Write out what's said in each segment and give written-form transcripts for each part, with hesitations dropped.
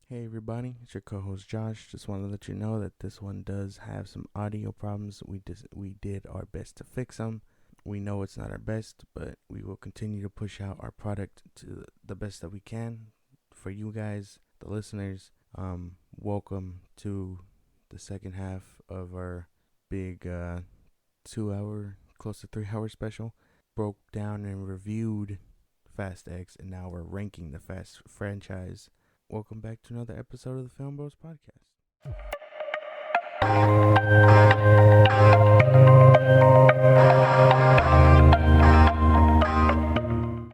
Hey everybody, it's your co-host Josh. Just want to let you know that this one does have some audio problems. We did our best to fix them. We know it's not our best, but we will continue to push out our product to the best that we can for you guys, the listeners. Welcome to the second half of our big 2 hour, close to 3 hour special. Broke down and reviewed Fast X, and now we're ranking the Fast franchise. Welcome back to another episode of the Film Bros Podcast.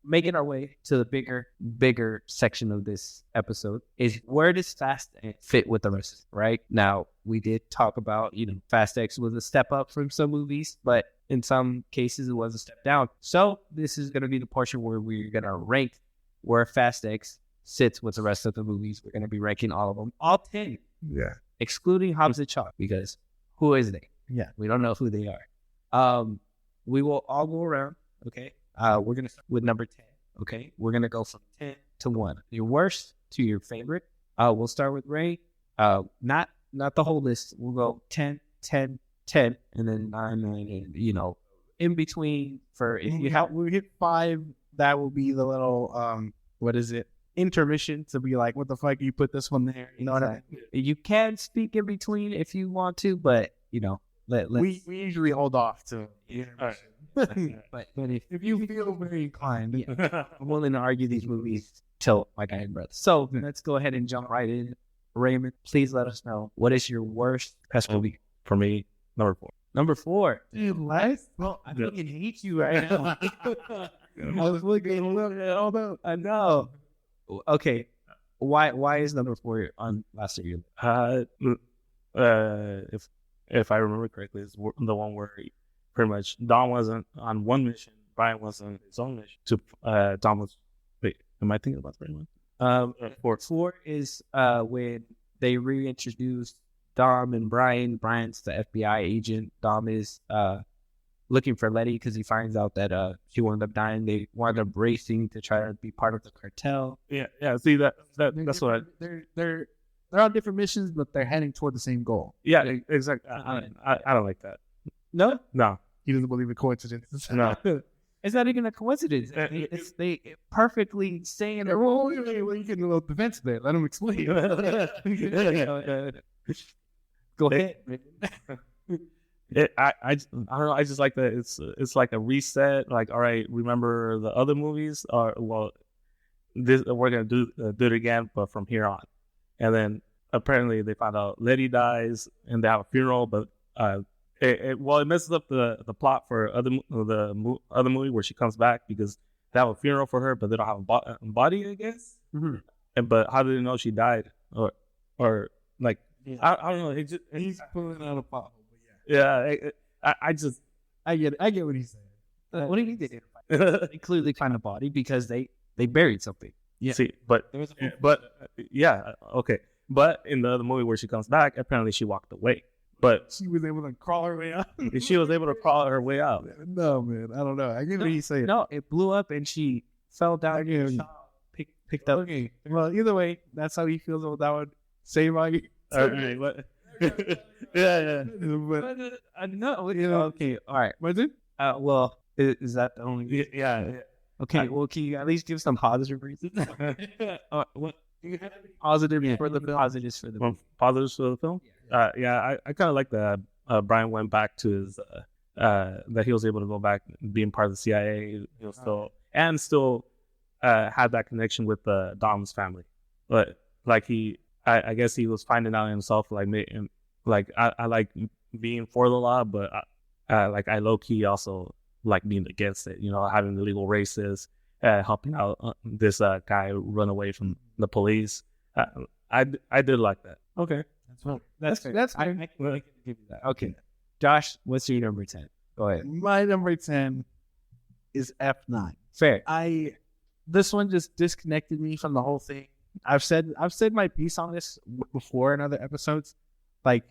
Making our way to the bigger section of this episode is where does Fast X fit with the rest, right? Now, we did talk about, Fast X was a step up from some movies, but in some cases it was a step down. So this is going to be the portion where we're going to rank where Fast X sits with the rest of the movies. We're going to be ranking all of them, all 10. Yeah. Excluding Hobbs and Shaw, because who is they? Yeah. We don't know who they are. We will all go around, okay? We're going to start with number 10, okay? We're going to go from 10 to 1. Your worst to your favorite. We'll start with Ray. Not the whole list. We'll go 10, 10, 10, and then 9, 9, and, in between for if you have... We hit 5, that will be the little, intermission to be like, what the fuck, you put this one there? You know what I mean? You can speak in between if you want to, but, let's... We usually hold off to intermission. But if you feel very inclined. Yeah, I'm willing to argue these movies till my dying breath. So let's go ahead and jump right in. Raymond, please let us know, what is your worst pest movie? For me, number 4. Number 4. Dude, last? Well, I fucking hate you right now. I was looking at all about. I know. Okay. Why is number 4 on last year? If I remember correctly, it's the one where pretty much Dom wasn't on one mission, Brian was on his own mission. Dom was. Wait, am I thinking about the right one? 4 is when they reintroduced Dom and Brian. Brian's the FBI agent. Dom is looking for Letty because he finds out that she wound up dying. They wound up racing to try to be part of the cartel. Yeah. See that's what They're on different missions, but they're heading toward the same goal. Yeah, exactly. I don't like that. No, He doesn't believe in coincidences. No. It's not even a coincidence. They perfectly saying it. Well, you're getting a little defensive there. Let him explain. Go ahead. I don't know. I just like that. It's like a reset. Like, all right, remember the other movies? This we're gonna do it again, but from here on. And then apparently they found out Letty dies and they have a funeral, but it messes up the plot for the other movie where she comes back because they have a funeral for her, but they don't have a body, I guess. Mm-hmm. But how did they know she died? Or like, yeah. I don't know. He's pulling out a pothole. Yeah, I get what he's saying. What do you think they did? They clearly find a body because they buried something. Yeah. See, but okay. But in the other movie where she comes back, apparently she walked away. But she was able to crawl her way out. She was able to crawl her way out. No, man, I don't know. I get what he's saying. No, it blew up and she fell down. Picked up. Okay. Well, either way, that's how he feels about that one. Same argument. Okay, what? Yeah. But no, okay, all right. Was it? Well, is that the only? Yeah. Okay. Well, can you at least give some positive reasons? What do you have any positive for the film? Positives for the film? Positives for the film? Yeah. I kind of like that. Brian went back to his that he was able to go back and being part of the CIA. He was still had that connection with Dom's family, but like I guess he was finding out himself, like I like being for the law, but like I low key also like being against it. Having illegal races, helping out this guy run away from the police. I did like that. Okay, that's I can give you that. Okay, Josh, what's your number 10? Go ahead. My number 10 is F9. Fair. This one just disconnected me from the whole thing. I've said my piece on this before in other episodes. Like,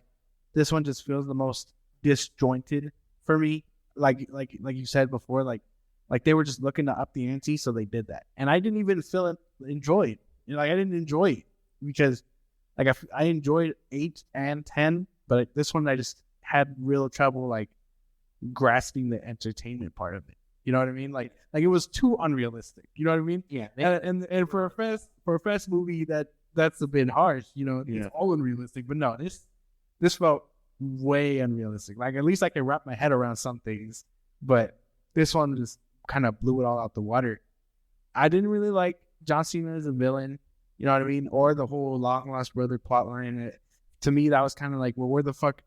this one just feels the most disjointed for me. Like you said before, like they were just looking to up the ante, so they did that. And I didn't even enjoy it. I didn't enjoy it because Like I enjoyed 8 and 10, but this one I just had real trouble like grasping the entertainment part of it. You know what I mean? Like it was too unrealistic. You know what I mean? Yeah. And for a fast movie that's a bit harsh. You know, Yeah. it's all unrealistic. But no, this felt way unrealistic. Like at least I can wrap my head around some things, but this one just kind of blew it all out the water. I didn't really like John Cena as a villain. You know what I mean? Or the whole long lost brother plotline. To me, that was kind of like, well, where the fuck?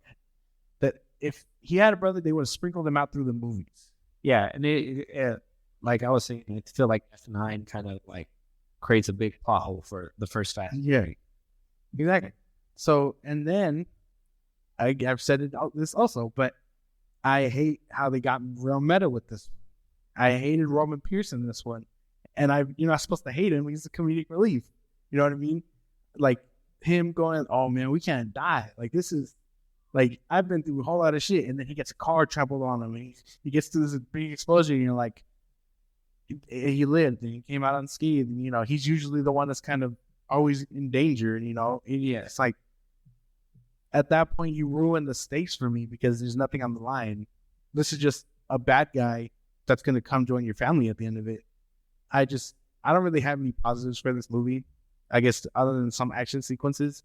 That if he had a brother, they would have sprinkled him out through the movies. Yeah, and like I was saying, I feel like F9 kind of like creates a big plot hole for the first Fast. Yeah, exactly. So, and then I've said this also, but I hate how they got real meta with this one. I hated Roman Pierce in this one, and I'm supposed to hate him. He's the comedic relief. You know what I mean? Like him going, "Oh man, we can't die." Like this is. Like, I've been through a whole lot of shit, and then he gets a car trampled on him, and he gets to this big explosion, and you're like, he lived, and he came out unscathed, and, he's usually the one that's kind of always in danger, and, it's like, at that point, you ruin the stakes for me because there's nothing on the line. This is just a bad guy that's going to come join your family at the end of it. I don't really have any positives for this movie, I guess, other than some action sequences,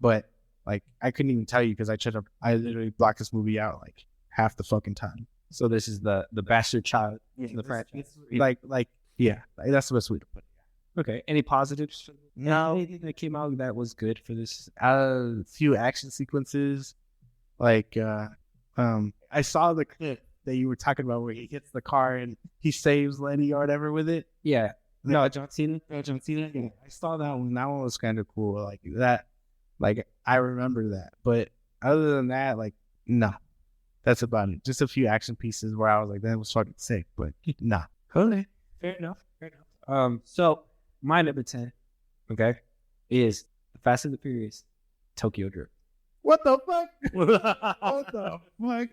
but like, I couldn't even tell you because I literally blocked this movie out like half the fucking time. So this is the bastard child in the franchise. Like that's the best way to put it. Okay. Any positives? No. Anything that came out that was good for this? A few action sequences, like I saw the clip that you were talking about where he hits the car and he saves Lenny or whatever with it. Yeah. No, John Cena. Yeah, I saw that one. That one was kind of cool. Like that. Like, I remember that. But other than that, like, nah. That's about it. Just a few action pieces where I was like, that was fucking sick. But nah. Okay. Fair enough. So, my number 10, okay, is Fast and the Furious Tokyo Drift. What the fuck? What the fuck?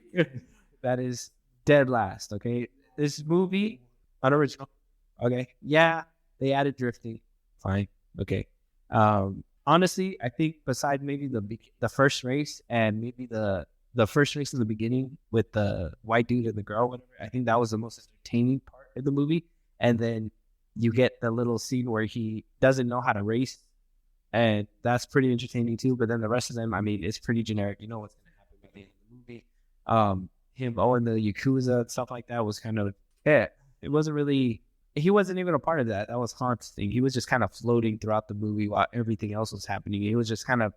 That is dead last, okay? This movie, unoriginal, okay? Yeah, they added drifting. Fine. Okay. Honestly, I think besides maybe the first race and maybe the first race in the beginning with the white dude and the girl, whatever, I think that was the most entertaining part of the movie. And then you get the little scene where he doesn't know how to race, and that's pretty entertaining too. But then the rest of them, I mean, it's pretty generic. You know what's going to happen by the end of the movie. Him owing the Yakuza and stuff like that was kind of, it wasn't really. He wasn't even a part of that. That was Han's thing. He was just kind of floating throughout the movie while everything else was happening. He was just kind of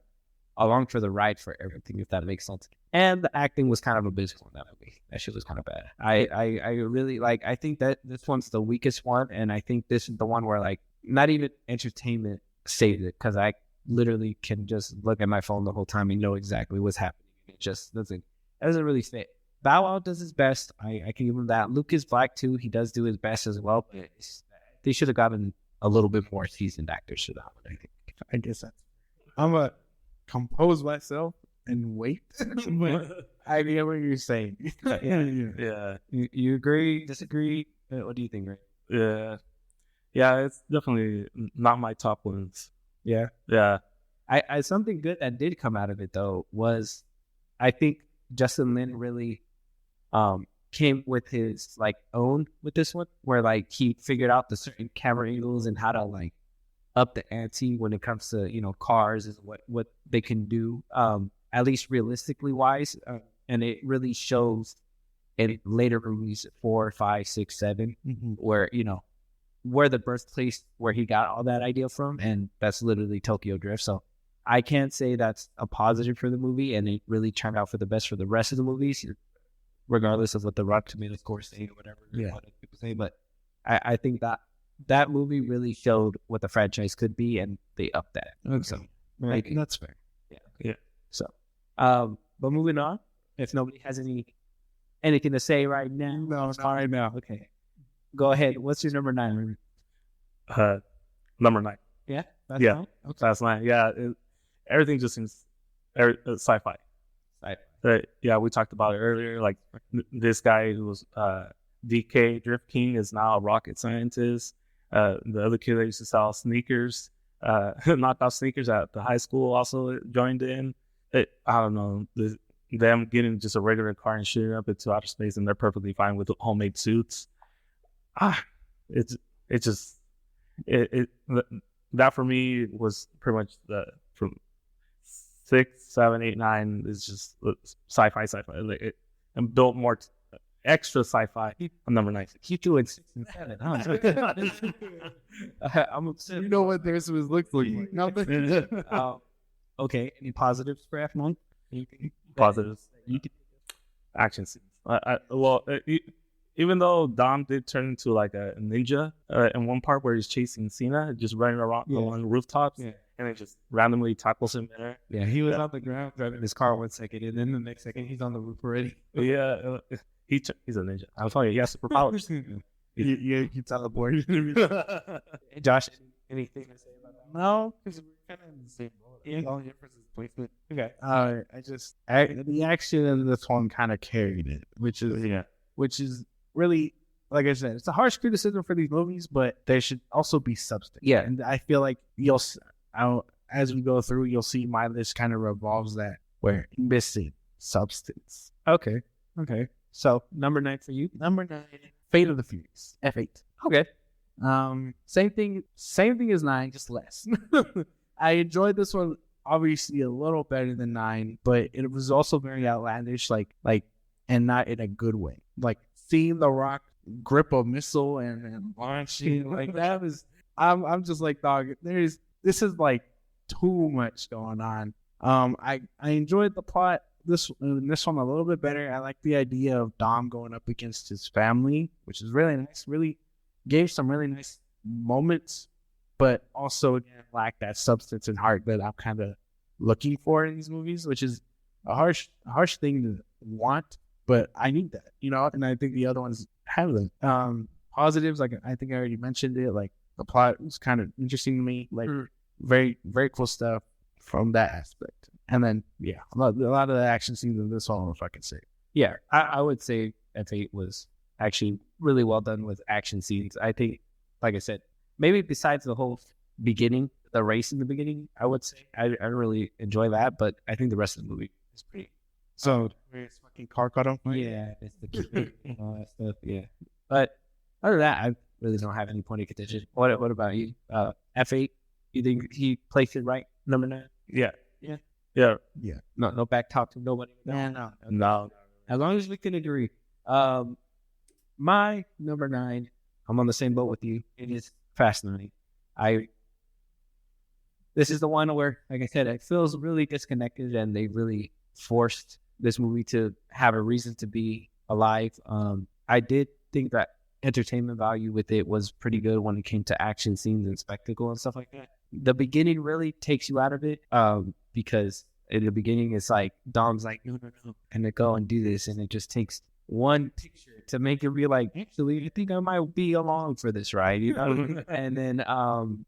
along for the ride for everything, if that makes sense. And the acting was kind of abysmal in that movie. That shit was kind of bad. I really like. I think that this one's the weakest one, and I think this is the one where like not even entertainment saved it, because I literally can just look at my phone the whole time and know exactly what's happening. It just doesn't really fit. Bow Wow does his best. I can give him that. Luke is black too. He does do his best as well. But they should have gotten a little bit more seasoned actors for that one, I think. I guess I'm going to compose myself and wait. But I get what you're saying. Yeah. You agree? Disagree? What do you think, Ray? Yeah, it's definitely not my top ones. Yeah. I something good that did come out of it though was, I think Justin Lin really came with his like own with this one, where like he figured out the certain camera angles and how to like up the ante when it comes to cars is what they can do, at least realistically wise, and it really shows in later movies 4, 5, 6, 7, where where the birthplace where he got all that idea from, and that's literally Tokyo Drift. So I can't say that's a positive for the movie, and it really turned out for the best for the rest of the movies, regardless of what the Rotten Tomatoes score say or whatever people say. But I think that movie really showed what the franchise could be, and they upped that. Okay. So That's fair. Yeah. So, but moving on, if nobody has anything to say right now, No, not right now. okay, go ahead. What's your number 9? Number 9. Yeah, that's Yeah. fine. Okay. That's 9. Yeah, everything just seems sci-fi. Yeah, we talked about it earlier. Like this guy who was DK Drift King is now a rocket scientist. The other kid that used to sell sneakers knockoff sneakers at the high school also joined in. I don't know, them getting just a regular car and shooting up into outer space, and they're perfectly fine with homemade suits. It's just that for me was pretty much from 6, 7, 8, 9 is just sci-fi. Like and built more extra sci-fi on number 9. Keep doing 6 and 7. I'm upset. You know what theirs was looks like. No, Okay. Any positives for F1? Positives. Action scenes. Even though Dom did turn into like a ninja in one part where he's chasing Cena, just running around along rooftops, and then just randomly tackles him there. Yeah, he was on the ground driving his car 1 second, and then the next second he's on the roof already. Yeah, he's a ninja. I'm telling you, he has superpowers. he teleported. Hey, Josh, anything to say about that? No, because we're kind of in the same boat. Yeah. The only difference is placement. Okay. The action in this one kind of carried it, which is really, like I said, it's a harsh criticism for these movies, but there should also be substance. Yeah. And I feel like as we go through, you'll see my list kind of revolves that where missing substance. Okay. So number 9 for you. Number 9, Fate of the Furious, F8. Okay. Same thing as 9, just less. I enjoyed this one obviously a little better than 9, but it was also very outlandish, like, and not in a good way. Like seeing The Rock grip a missile and launching like that was. I'm just like, dog. This is like too much going on. I enjoyed the plot. This one a little bit better. I like the idea of Dom going up against his family, which is really nice. Really gave some really nice moments, but also again lacked that substance and heart that I'm kind of looking for in these movies, which is a harsh thing to want, but I need that, and I think the other ones have them. Positives, like I think I already mentioned it, like the plot was kind of interesting to me, like very, very cool stuff from that aspect. And then, a lot of the action scenes in this one, if I can say. Yeah, I would say F8 was actually really well done with action scenes. I think, like I said, maybe besides the whole beginning, the race in the beginning, I would say I really enjoy that, but I think the rest of the movie is pretty. So, it's fucking car cut off. Yeah, it's the kid and all that stuff. Yeah, but other than that, I really don't have any point of contention. What about you? F8, you think he placed it right, number 9? Yeah. No back talk to nobody. No. As long as we can agree. My number 9, I'm on the same boat with you. It is Fast 9. This is the one where, like I said, it feels really disconnected, and they really forced this movie to have a reason to be alive. I did think that entertainment value with it was pretty good when it came to action scenes and spectacle and stuff like that. The beginning really takes you out of it, because in the beginning it's like Dom's like, no, and they go and do this, and it just takes one picture to make it be like, actually, I think I might be along for this ride, And then,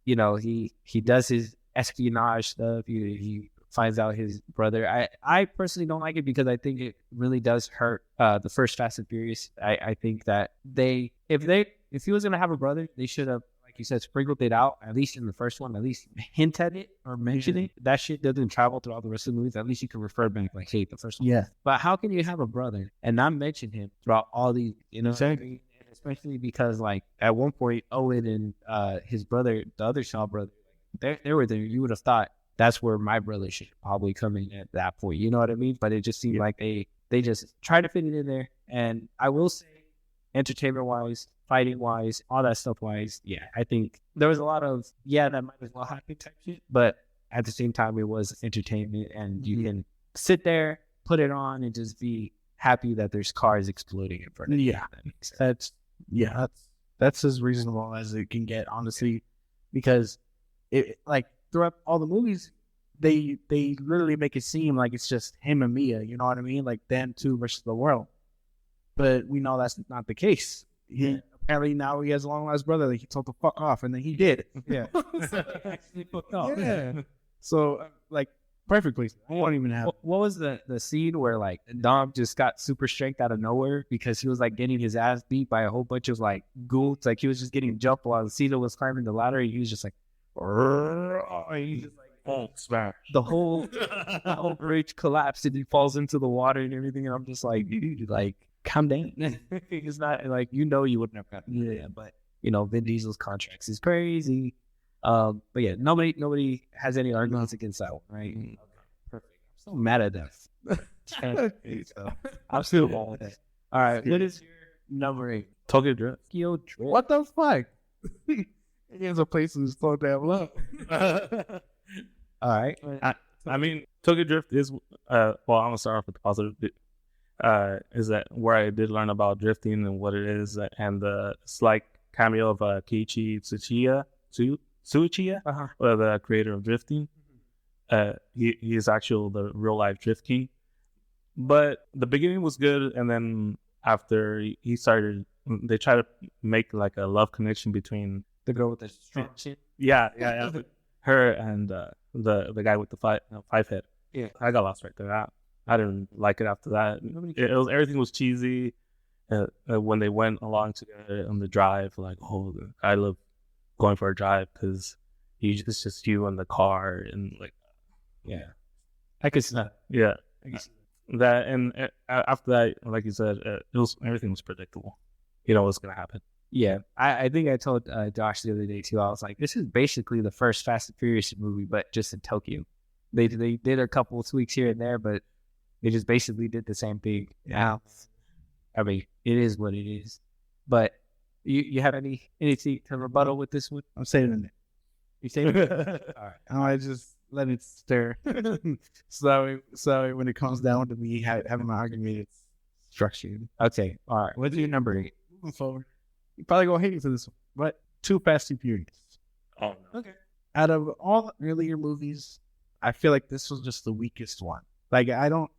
he does his espionage stuff. He finds out his brother. I personally don't like it because I think it really does hurt the first Fast and Furious. I think that if he was gonna have a brother, they should have, like you said, sprinkled it out, at least in the first one, at least hint at it or mention it. That shit doesn't travel through all the rest of the movies. At least you can refer back, like, hey, the first one. Yeah. But how can you have a brother and not mention him throughout all these, Exactly. And especially because, like, at one point, Owen and his brother, the other Shaw brother, they were there. You would have thought that's where my brother should probably come in at that point. You know what I mean? But it just seemed like they just tried to fit it in there. And I will say, entertainment-wise, fighting-wise, all that stuff-wise, I think there was a lot of, that might as well happen type shit. But at the same time, it was entertainment, and you can sit there, put it on, and just be happy that there's cars exploding in front of you. That's as reasonable as it can get, honestly, because it, like, throughout all the movies, they literally make it seem like it's just him and Mia, you know what I mean? Like them two versus the world. But we know that's not the case. Apparently now he has a long lost brother that he told to fuck off, and then he did. Yeah. Actually fucked off. Yeah. So, like, perfectly. I won't even have. What was the scene where, like, Dom just got super strength out of nowhere because he was, like, getting his ass beat by a whole bunch of, like, goons? Like, he was just getting jumped while Cena was climbing the ladder, and he was just like, He's just like, Oh, smash. the whole bridge collapsed and he falls into the water and everything. And I'm just like, dude, like, calm down. It's not like, you wouldn't have gotten but Vin Diesel's contracts is crazy. But yeah, nobody has any arguments against that one, right? Okay, perfect. I'm so mad at that. So, I'm still mad at that. All right, what is your number 8? Tokyo Drift. Tokyo Drift. What the fuck? He has a place that's so damn low. All right. I mean, Tokyo Drift is well, I'm gonna start off with the positive. Is that where I did learn about drifting and what it is, and the slight cameo of Keiichi Tsuchiya, the creator of drifting. He is actually the real life drift king. But the beginning was good, and then after he started, they try to make like a love connection between The girl with the strong chin. yeah, her and the guy with the five head. Yeah. I got lost right there. I didn't like it after that. Everything was cheesy. When they went along together on the drive, like, oh, I love going for a drive because it's just you in the car and like, Yeah. I could see that. yeah, I can see that. And after that, like you said, everything was predictable. You know what's gonna happen. Yeah, I think I told Josh the other day too. I was like, this is basically the first Fast and Furious movie, but just in Tokyo. They did a couple of tweaks here and there, but they just basically did the same thing. Yeah, I mean, it is what it is. But you have anything to rebuttal with this one? I'm saving it. You say it? All right. I just let it stir. so when it comes down to me having my argument, it's structured. Okay, all right. What's your number 8? Moving forward, you probably gonna hate me for this one, but Too Fast and Furious. Oh no. Okay. Out of all the earlier movies, I feel like this was just the weakest one. Like I don't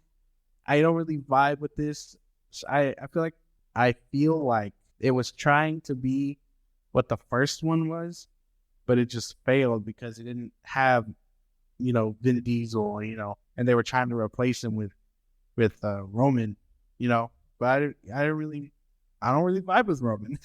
really vibe with this. I feel like it was trying to be what the first one was, but it just failed because it didn't have, Vin Diesel, and they were trying to replace him with Roman, But I don't really vibe with Roman.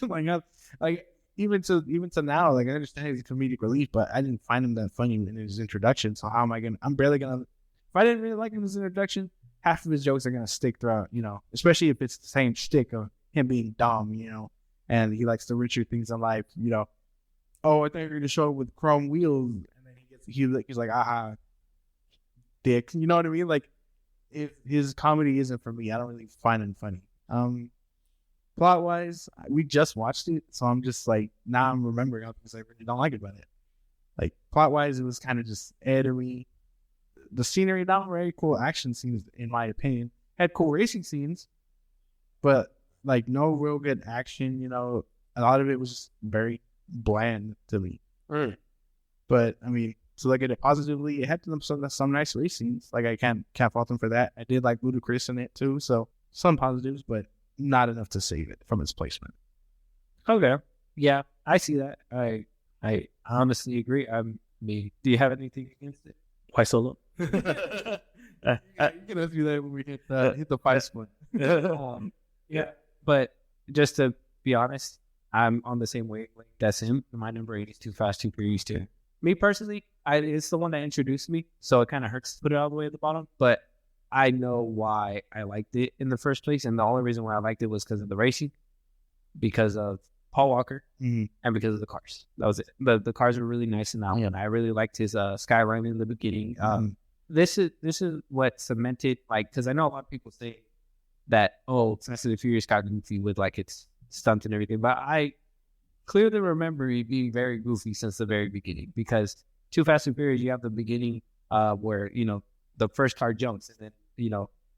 Even to now, like I understand he's comedic relief, but I didn't find him that funny in his introduction. So how am I I'm barely gonna. If I didn't really like him in his introduction, half of his jokes are gonna stick throughout. Especially if it's the same shtick of him being dumb, and he likes the richer things in life. Oh, I thought you were gonna show up with chrome wheels, and then he's like, aha, dick. You know what I mean? Like, if his comedy isn't for me, I don't really find him funny. Plot wise, we just watched it, so I'm just like, now I'm remembering because I really don't like it about it. Like, plot wise, it was kind of just eddery. The scenery, not very cool action scenes, in my opinion. Had cool racing scenes, but like no real good action. A lot of it was just very bland to me. But I mean, to look at it positively, it had some nice race scenes. Like I can't fault them for that. I did like Ludacris in it too, so some positives, but not enough to save it from its placement. Okay. Yeah, I see that. I honestly agree. Do you have anything against it? Why Solo? You can ask me that when we hit the 5 split. Yeah, but just to be honest, I'm on the same wavelength. That's him. My number 8 is Too Fast, Too Furious 2. Me personally, it's the one that introduced me, so it kind of hurts to put it all the way at the bottom. But I know why I liked it in the first place, and the only reason why I liked it was because of the racing, because of Paul Walker, and because of the cars. That was it. The cars were really nice in that one. I really liked his skyline in the beginning. This is what cemented, like, because I know a lot of people say that, Fast and the Furious got goofy with like its stunts and everything, but I clearly remember it being very goofy since the very beginning. Because Too Fast and Furious, you have the beginning where the first car jumps, and then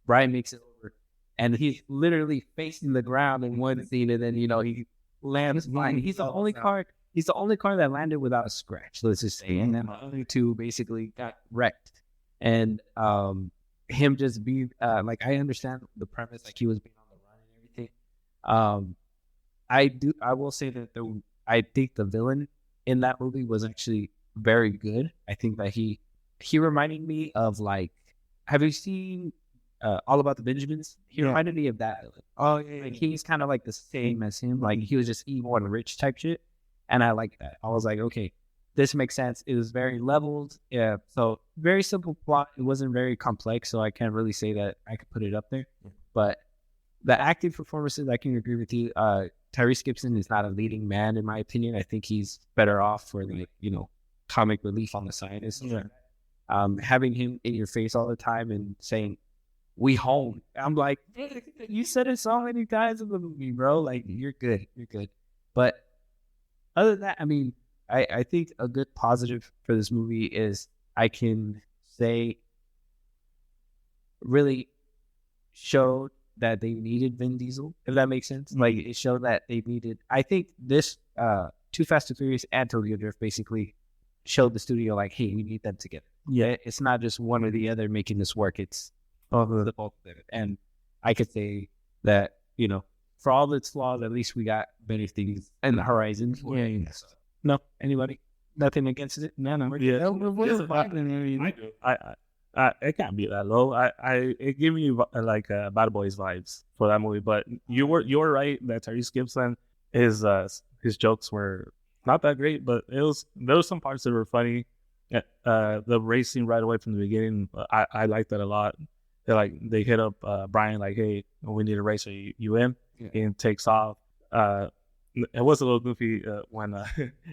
Brian makes it over, and he's literally facing the ground in one scene, and then he lands fine. He's the only car that landed without a scratch, let's just say, and then the other two basically got wrecked. And him just being like, I understand the premise, like he was being on the run and everything. I will say that I think the villain in that movie was actually very good. I think that he reminded me of, like, have you seen All About the Benjamins? He reminded me of that villain. Oh yeah, like he's kind of like the same as him. Like he was just evil and rich type shit, and I like that. I was like, okay, this makes sense. It was very leveled. Yeah. So very simple plot. It wasn't very complex. So I can't really say that I could put it up there. But the acting performances, I can agree with you. Tyrese Gibson is not a leading man, in my opinion. I think he's better off for like, comic relief on the side. Yeah. Having him in your face all the time and saying, "We home." I'm like, you said it so many times in the movie, bro. Like, you're good. You're good. But other than that, I mean, I think a good positive for this movie is I can say really showed that they needed Vin Diesel, if that makes sense. Like, it showed that they needed, I think this Too Fast and Furious and Tokyo Drift basically showed the studio like, hey, we need them together. Yeah, it's not just one or the other making this work. It's both of them. And I could say that, for all its flaws, at least we got better things in the horizon. Yeah. So, no, anybody? Nothing against it? No. Yeah. It can't be that low. It gave me like Bad Boys vibes for that movie. But you were right that Tyrese Gibson, his jokes were not that great, but there was some parts that were funny. The racing right away from the beginning, I liked that a lot. They hit up Brian like, hey, we need a racer. You in? Yeah. And takes off. It was a little goofy when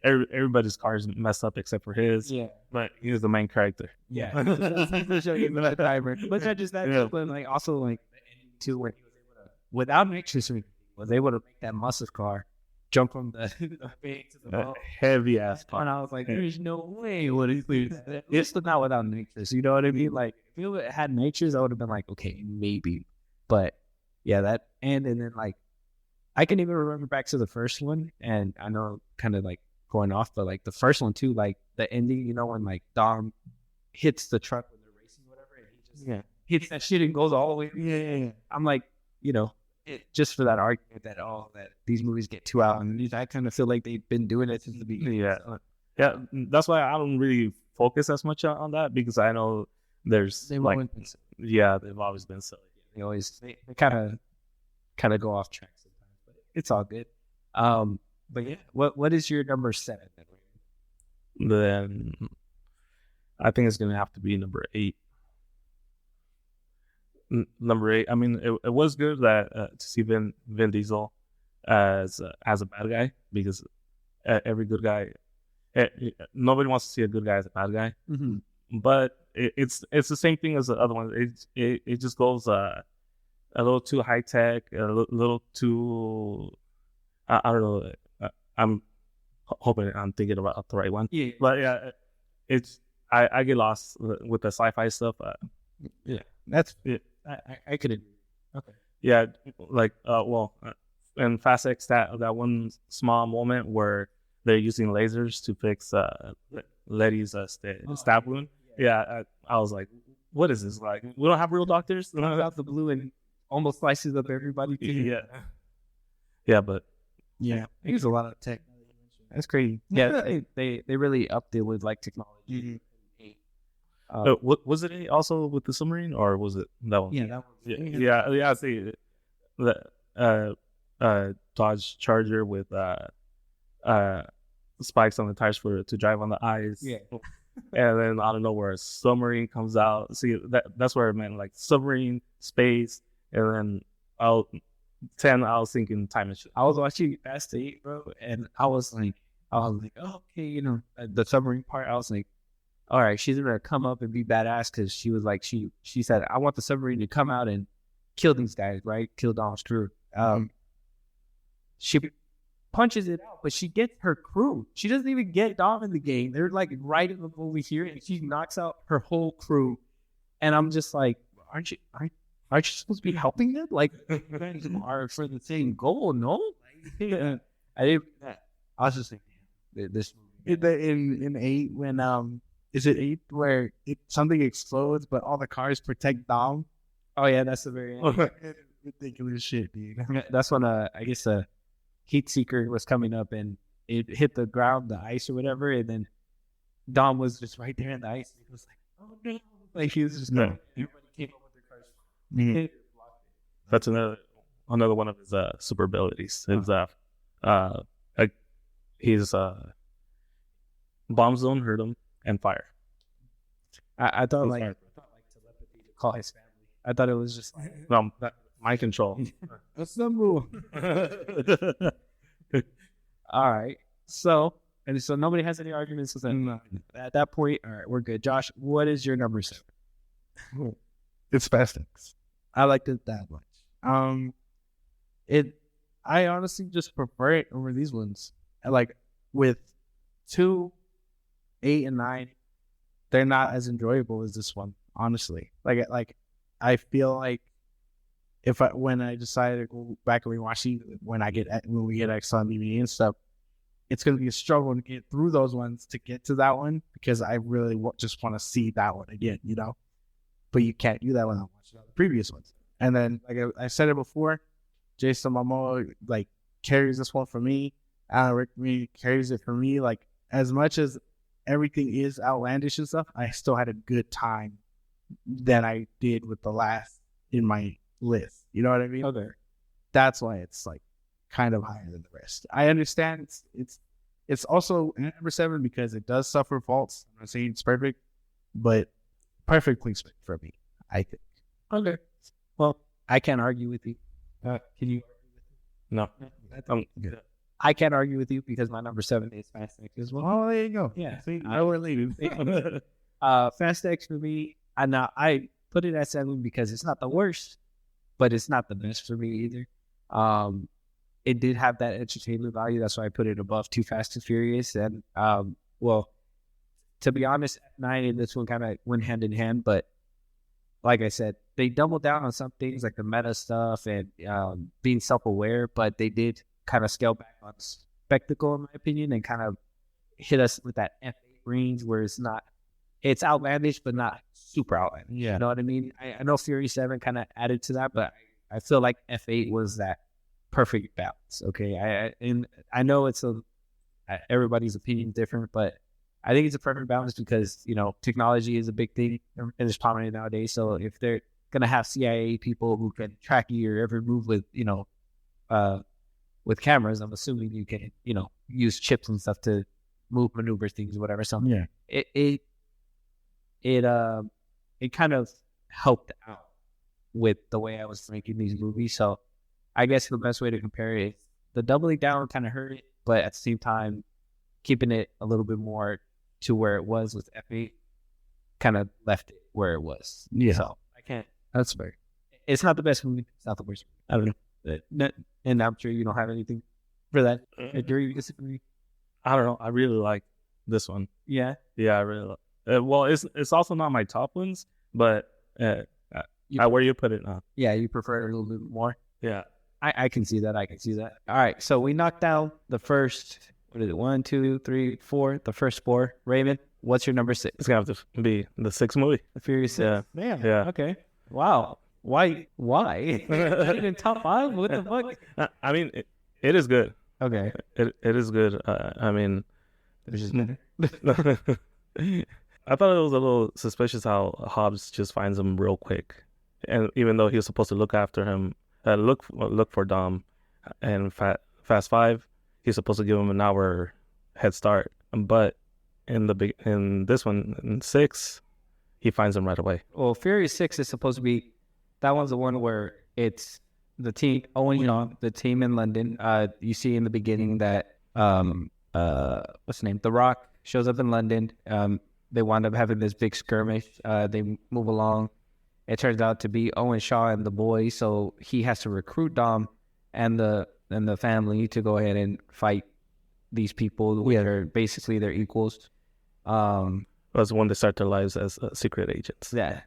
everybody's cars messed up except for his. Yeah, but he was the main character. Yeah, but not just that, but like also like too, where he was able to, without nitrous, was able to make that muscle car jump from the big to the boat. Heavy ass part. And I was like, there's no way would he do that. It's not without nitrous. You know what I mean? Like, if it had nitrous, I would have been like, okay, maybe. But yeah, that and then like, I can even remember back to the first one, and I know kind of like going off, but like the first one too, like the ending, when like Dom hits the truck when they're racing, or whatever, and he just hits that shit and goes all the way. Yeah. I'm like, just for that argument that that these movies get 2 hours, and I kind of feel like they've been doing it since the beginning. Yeah, so. Yeah. That's why I don't really focus as much on that, because I know they've always been silly. They always they kind of go off track sometimes, but it's all good. But yeah, what is your number 7 then? Then I think it's gonna have to be number 8. Number 8. I mean, it was good that to see Vin Diesel as a bad guy, because every good guy, nobody wants to see a good guy as a bad guy. Mm-hmm. But it's the same thing as the other one. It just goes a little too high tech, a little too. I don't know. I'm hoping I'm thinking about the right one. Yeah. But yeah, it's I get lost with the sci-fi stuff. Yeah, that's it. I could agree. Okay. Yeah, like in Fast X, that one small moment where they're using lasers to fix Letty's stab wound. Yeah, I was like, what is this? Like, we don't have real doctors? Out the blue and almost slices up everybody too. Yeah. Yeah, but yeah, he used a lot of tech. That's crazy. Yeah, they really upped it with like technology. Mm-hmm. Was it also with the submarine, or was it that one? Yeah, that one. Yeah. See, the Dodge Charger with spikes on the tires to drive on the ice. Yeah. And then out of nowhere, a submarine comes out. See, that's where it meant, like submarine, space, and then I was thinking time machine. I was watching Fast 8, bro, and I was like, oh, okay, the submarine part. I was like, all right, she's gonna come up and be badass, because she was like, she said, I want the submarine to come out and kill these guys, right? Kill Dom's crew. She punches it out, but she gets her crew. She doesn't even get Dom in the game. They're like right in the movie here, and she knocks out her whole crew. And I'm just like, aren't you supposed to be helping them? Like, you guys are for the same goal, no? I didn't. I was just thinking, this in 8 when is it 8 where something explodes but all the cars protect Dom? Oh yeah, that's the very end. Ridiculous shit, dude. That's when I guess a heat seeker was coming up and it hit the ground, the ice or whatever, and then Dom was just right there in the ice. He was like, oh no, like he was just going. Everybody came up with their cars. Mm-hmm. That's another one of his super abilities. His bombs don't hurt him, and fire. I thought Who's like fire? telepathy to call his family. I thought it was just like No, mind control. Assemble. all right. So nobody has any arguments with that. No. At that point, all right, we're good. Josh, what is your number 7? It's Fast X. I liked it that much. I honestly just prefer it over these ones. Like with 2, 8, and 9, they're not as enjoyable as this one. Honestly, like I feel like when I decide to go back and rewatch it when we get X on DVD and stuff, it's going to be a struggle to get through those ones to get to that one because I really just want to see that one again, you know. But you can't do that when I watch the previous ones. And then, like I said it before, Jason Momoa like carries this one for me. Alan Rickman carries it for me. Like as much as everything is outlandish and stuff, I still had a good time than I did with the last in my list. You know what I mean? Okay. That's why it's like kind of higher than the rest. I understand it's also at number 7 because it does suffer faults. I'm not saying it's perfect, but perfect placement for me, I think. Okay. Well, I can't argue with you. Can you? No. Good. I can't argue with you because my number 7 is Fast X as well. Oh, there you go. Yeah. See, I were leaving. Fast X for me, I put it at 7 because it's not the worst, but it's not the best for me either. It did have that entertainment value. That's why I put it above Too Fast and Furious. And, well, to be honest, 9 and this one kind of went hand in hand. But like I said, they doubled down on some things like the meta stuff and being self-aware, but they did kind of scale back on spectacle, in my opinion, and kind of hit us with that F8 range where it's outlandish, but not super outlandish. Yeah. You know what I mean? I know Fury 7 kind of added to that, but I feel like F8 was that perfect balance. Okay. I know it's everybody's opinion different, but I think it's a perfect balance because, you know, technology is a big thing and it's prominent nowadays. So if they're going to have CIA people who can track your every move with, you know, with cameras, I'm assuming you can, you know, use chips and stuff to maneuver things, whatever. So Yeah. It kind of helped out with the way I was making these movies. So I guess the best way to compare it is the doubling down kind of hurt it, but at the same time, keeping it a little bit more to where it was with F8 kind of left it where it was. Yeah. So I can't. That's fair. It's not the best movie. It's not the worst movie. I don't know. And I'm sure you don't have anything for that. Agree, disagree? I don't know. I really like this one. Yeah. Yeah, I really like. Well, it's also not my top ones, but where you put it now. Yeah, you prefer it a little bit more. Yeah. I can see that. I can see that. All right. So we knocked down the first, what is it? 1, 2, 3, 4. The first 4. Raymond, what's your number 6? It's going to have to be the 6th movie. The Furious 6. Yeah. Man. Yeah. Okay. Wow. Why? Not even top 5? What the fuck? I mean, it is good. Okay. It is good. I mean, Which is I thought it was a little suspicious how Hobbs just finds him real quick, and even though he was supposed to look after him, look for Dom, and Fast 5, he's supposed to give him an hour head start, but in this one, in 6, he finds him right away. Well, Furious 6 is supposed to be, that one's the one where it's the team, the team in London. You see in the beginning that, what's the name? The Rock shows up in London. They wind up having this big skirmish. They move along. It turns out to be Owen Shaw and the boys, so he has to recruit Dom and the family to go ahead and fight these people who are basically their equals. That's when they start their lives as secret agents. Yeah.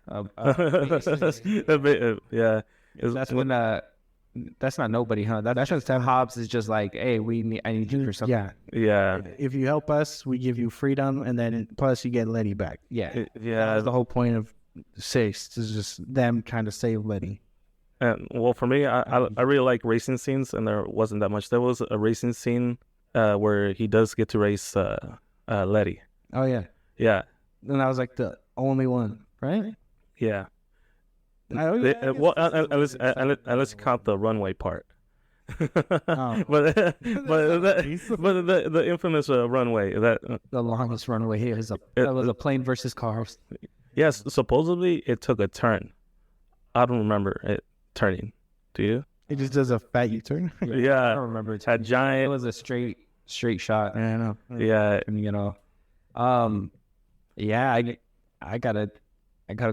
Yeah. That's when that's not nobody, huh? That's just Hobbs is just like, hey, I need you for something. Yeah. Yeah. If you help us, we give you freedom, and then plus you get Letty back. Yeah. Yeah. That's the whole point of 6 is just them trying to save Letty. And well, for me, I really like racing scenes, and there wasn't that much. There was a racing scene where he does get to race Letty. Oh yeah. Yeah. And I was like the only one, right? Yeah. Oh, yeah, Well, unless you count the runway part, Oh. but the infamous runway that The longest runaway here is that was a plane versus cars. yes, supposedly it took a turn. I don't remember it turning. Do you? It just does a fat U-turn. I Yeah, don't remember. a It giant. was a straight shot. I know. Yeah, And, yeah, I gotta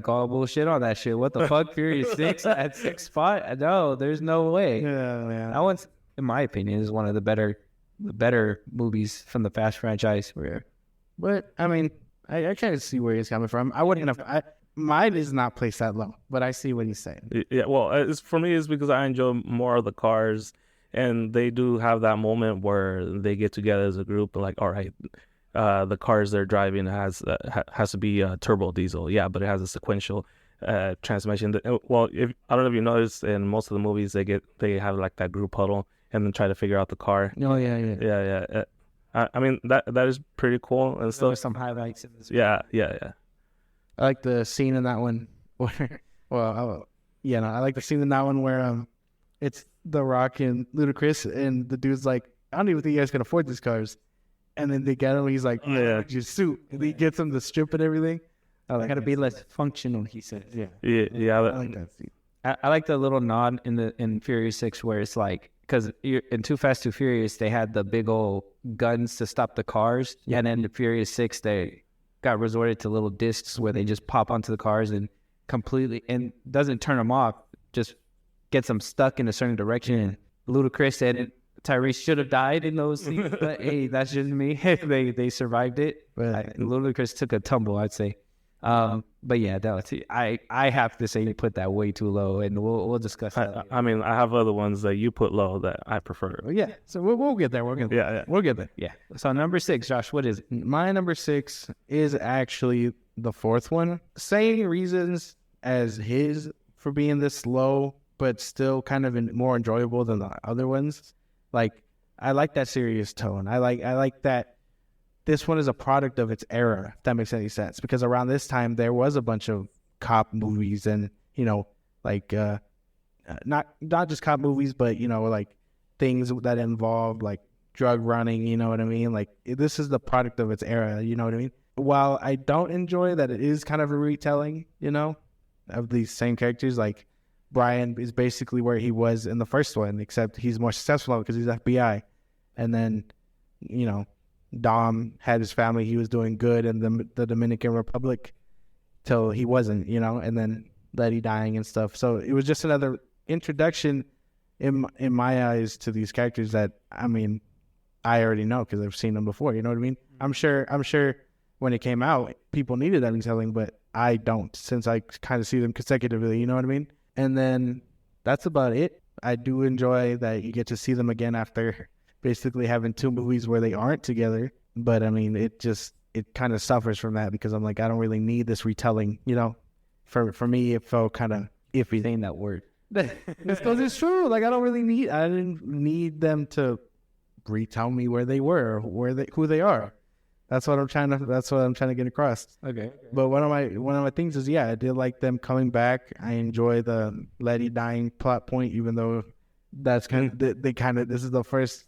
call bullshit on that shit. What the fuck? Furious 6 at 6 spot? No, there's no way. Yeah. That one's, in my opinion, is one of the better movies from the Fast franchise. But I mean, I kind of see where he's coming from. I wouldn't have. Mine is not placed that low, but I see what he's saying. yeah. Well, for me, it's because I enjoy more of the cars, and they do have that moment where they get together as a group and like, all right, the cars they're driving has to be turbo diesel, yeah, but it has a sequential transmission. Well, if I don't know if you noticed, in most of the movies they have like that group huddle and then try to figure out the car. Oh yeah. Yeah. I mean that is pretty cool and There stuff. were some highlights in this. Yeah. I like the scene in that one where, I like the scene in that one where it's The Rock and Ludacris, and the dude's like, I don't even think you guys can afford these cars. And then they get him, he's like, Yeah. your suit. And he gets him the strip and everything. I like Gotta that be scene. less functional, he says. Yeah. Yeah. I like that scene. I like the little nod in Furious 6 where it's like, because in Too Fast, Too Furious, they had the big old guns to stop the cars. And then in Furious 6, they got resorted to little discs where they just pop onto the cars and completely, and doesn't turn them off, just gets them stuck in a certain direction. Ludacris said Tyrese should have died in those scenes, but hey, that's just me. They survived it. But Ludacris took a tumble, I'd say. But yeah, I have to say you put that way too low, and we'll discuss that. I mean, I have other ones that you put low that I prefer. yeah, so we'll get there. We'll get there. Yeah. We'll get there. Yeah. So number 6, Josh, what is it? My number 6 is actually the fourth one. Same reasons as his for being this low, but still kind of more enjoyable than the other ones. Like, I like that serious tone. I like that this one is a product of its era, if that makes any sense. Because around this time, there was a bunch of cop movies and, like, not just cop movies, but, like things that involve like drug running, you know what I mean? Like, this is the product of its era, you know what I mean? While I don't enjoy that it is kind of a retelling, of these same characters, like Brian is basically where he was in the first one, except he's more successful because he's FBI. And then, Dom had his family. He was doing good in the Dominican Republic till he wasn't, and then Letty dying and stuff. So it was just another introduction in my eyes to these characters that, I mean, I already know because I've seen them before. You know what I mean? I'm sure when it came out, people needed that retelling, but I don't, since I kind of see them consecutively. You know what I mean? And then that's about it. I do enjoy that you get to see them again after basically having 2 movies where they aren't together. But I mean, it kind of suffers from that because I'm like, I don't really need this retelling, For me, it felt kind of iffy. Saying that word. Because it's true. Like, I didn't need them to retell me where they were, who they are. That's what I'm trying to get across. Okay. But one of my things is, I did like them coming back. I enjoy the Letty dying plot point, even though that's kind of this is the first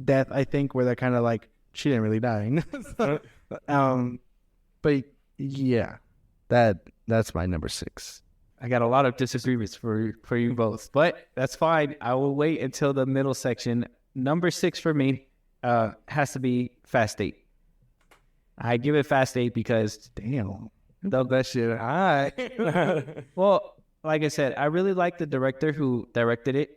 death, I think, where they're kind of like, she didn't really die. But yeah, that's my number 6. I got a lot of disagreements for you both, but that's fine. I will wait until the middle section. Number 6 for me has to be Fast 8. I give it Fast 8 because, damn, that shit. All right. Well, like I said, I really like the director who directed it,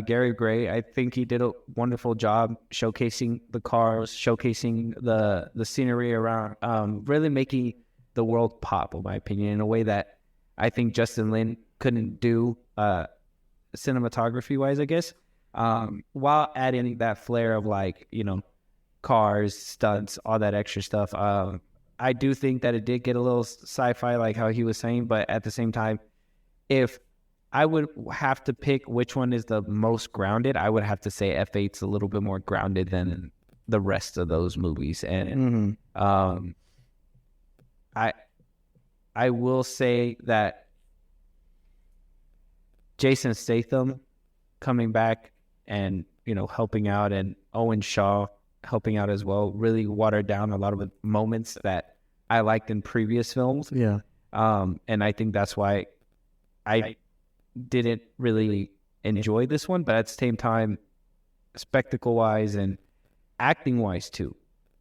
Gary Gray. I think he did a wonderful job showcasing the cars, showcasing the scenery around, really making the world pop, in my opinion, in a way that I think Justin Lin couldn't do cinematography-wise, I guess, while adding that flair of, like, cars, stunts, all that extra stuff. I do think that it did get a little sci-fi, like how he was saying, but at the same time, if I would have to pick which one is the most grounded, I would have to say F8's a little bit more grounded than the rest of those movies. And I will say that Jason Statham coming back and, you know, helping out, and Owen Shaw helping out as well, really watered down a lot of the moments that I liked in previous films. Yeah. And I think that's why I didn't really enjoy this one, but at the same time, spectacle-wise and acting-wise too,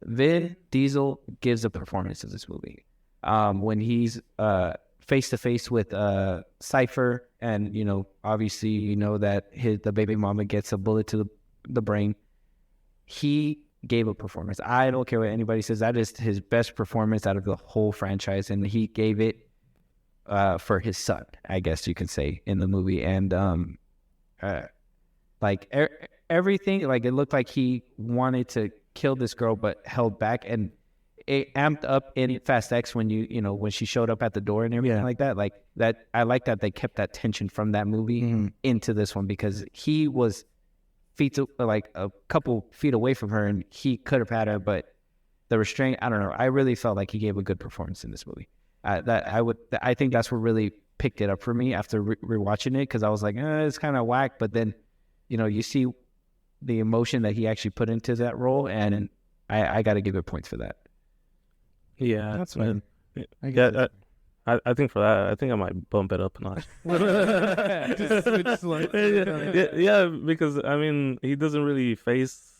Vin Diesel gives a performance in this movie. When he's face-to-face with Cypher, and, you know, obviously, you know that the baby mama gets a bullet to the brain, he gave a performance. I don't care what anybody says. That is his best performance out of the whole franchise, and he gave it for his son, I guess you can say, in the movie. And like everything, like, it looked like he wanted to kill this girl but held back, and it amped up in Fast X when when she showed up at the door and everything like that. Like that, I like that they kept that tension from that movie into this one, because he was like a couple feet away from her, and he could have had her, but the restraint, I don't know. I really felt like he gave a good performance in this movie. I think that's what really picked it up for me after rewatching it, because I was like, it's kind of whack, but then, you know, you see the emotion that he actually put into that role, and I got to give it points for that. Yeah, That's fine. I think for that, I think I might bump it up a notch. Just switch slightly. Yeah, because I mean, he doesn't really face.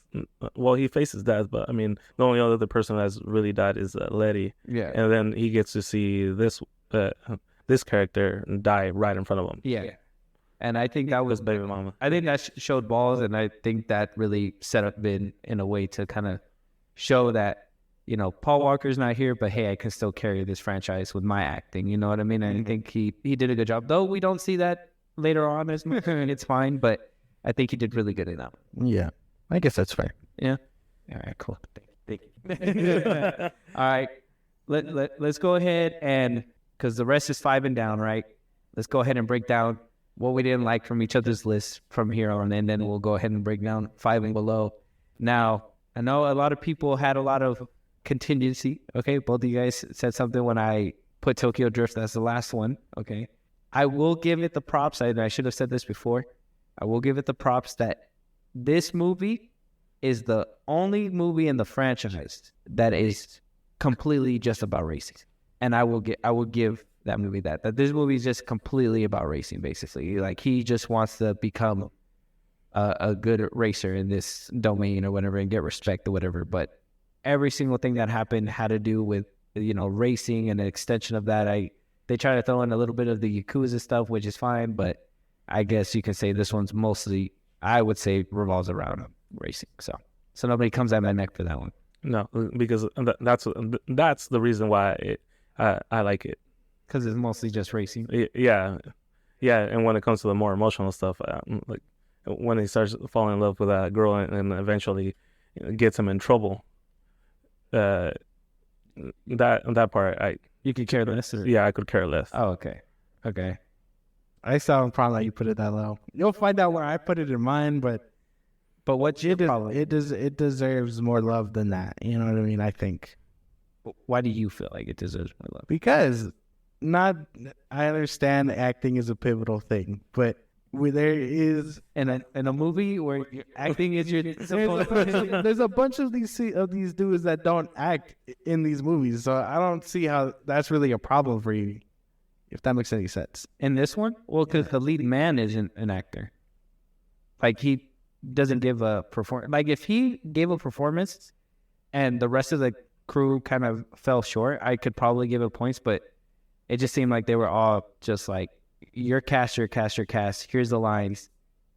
Well, he faces death, but I mean, the only other person that's really died is Letty. Yeah, and then he gets to see this character die right in front of him. Yeah. And I think that was baby mama. I think that showed balls, and I think that really set up Vin in a way to kind of show that, you know, Paul Walker's not here, but hey, I can still carry this franchise with my acting. You know what I mean? And I think he did a good job, though we don't see that later on as much, and it's fine. But I think he did really good in that one. Yeah, I guess that's fair. Yeah. All right. Cool. Thank you. All right. Let's go ahead, and because the rest is 5 and down, right? Let's go ahead and break down what we didn't like from each other's list from here on, and then we'll go ahead and break down 5 and below. Now, I know a lot of people had a lot of contingency. Okay, both of you guys said something when I put Tokyo Drift as the last one. Okay, I will give it the props. I should have said this before. I will give it the props that this movie is the only movie in the franchise that is completely just about racing, and I will give that movie that this movie is just completely about racing. Basically, like, he just wants to become a good racer in this domain or whatever, and get respect or whatever. But every single thing that happened had to do with, you know, racing, and an extension of that. They try to throw in a little bit of the Yakuza stuff, which is fine, but I guess you can say this one's mostly, I would say, revolves around racing. So nobody comes at my neck for that one. No, because that's the reason why I like it. Because it's mostly just racing. Yeah. And when it comes to the more emotional stuff, like when he starts falling in love with that girl and eventually gets him in trouble, that part, You could care less? yeah, I could care less. Oh, okay. I saw problem that you put it that low. You'll find out where I put it in mine, but what's your problem? it deserves more love than that. You know what I mean? I think. Why do you feel like it deserves more love? Because I understand acting is a pivotal thing, but there is In a movie where acting is your there's a bunch of these dudes that don't act in these movies, so I don't see how that's really a problem for you, if that makes any sense. in this one? Well, because the lead man isn't an actor. Like, he doesn't give a performance. Like, if he gave a performance and the rest of the crew kind of fell short, I could probably give it points, but it just seemed like they were all just like, your cast. Here's the lines.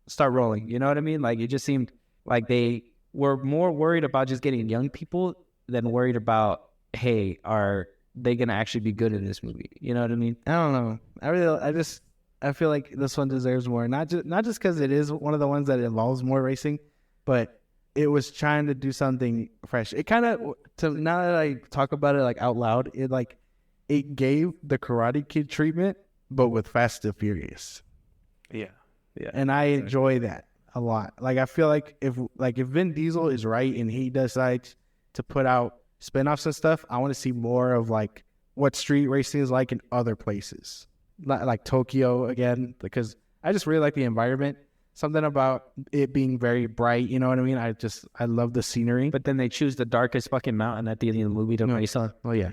Start rolling. You know what I mean? Like, it just seemed like they were more worried about just getting young people than worried about, hey, are they going to actually be good in this movie? You know what I mean? I don't know. I feel like this one deserves more. Not just because it is one of the ones that involves more racing, but it was trying to do something fresh. It kind of, now that I talk about it like out loud, it gave the Karate Kid treatment, but with Fast and Furious. Yeah. And I enjoy that a lot. Like, I feel like if Vin Diesel is right and he decides to put out spinoffs and stuff, I want to see more of like what street racing is like in other places, like Tokyo again, because I just really like the environment. Something about it being very bright. You know what I mean? I love the scenery. But then they choose the darkest fucking mountain at the end of the movie to race on. Oh yeah.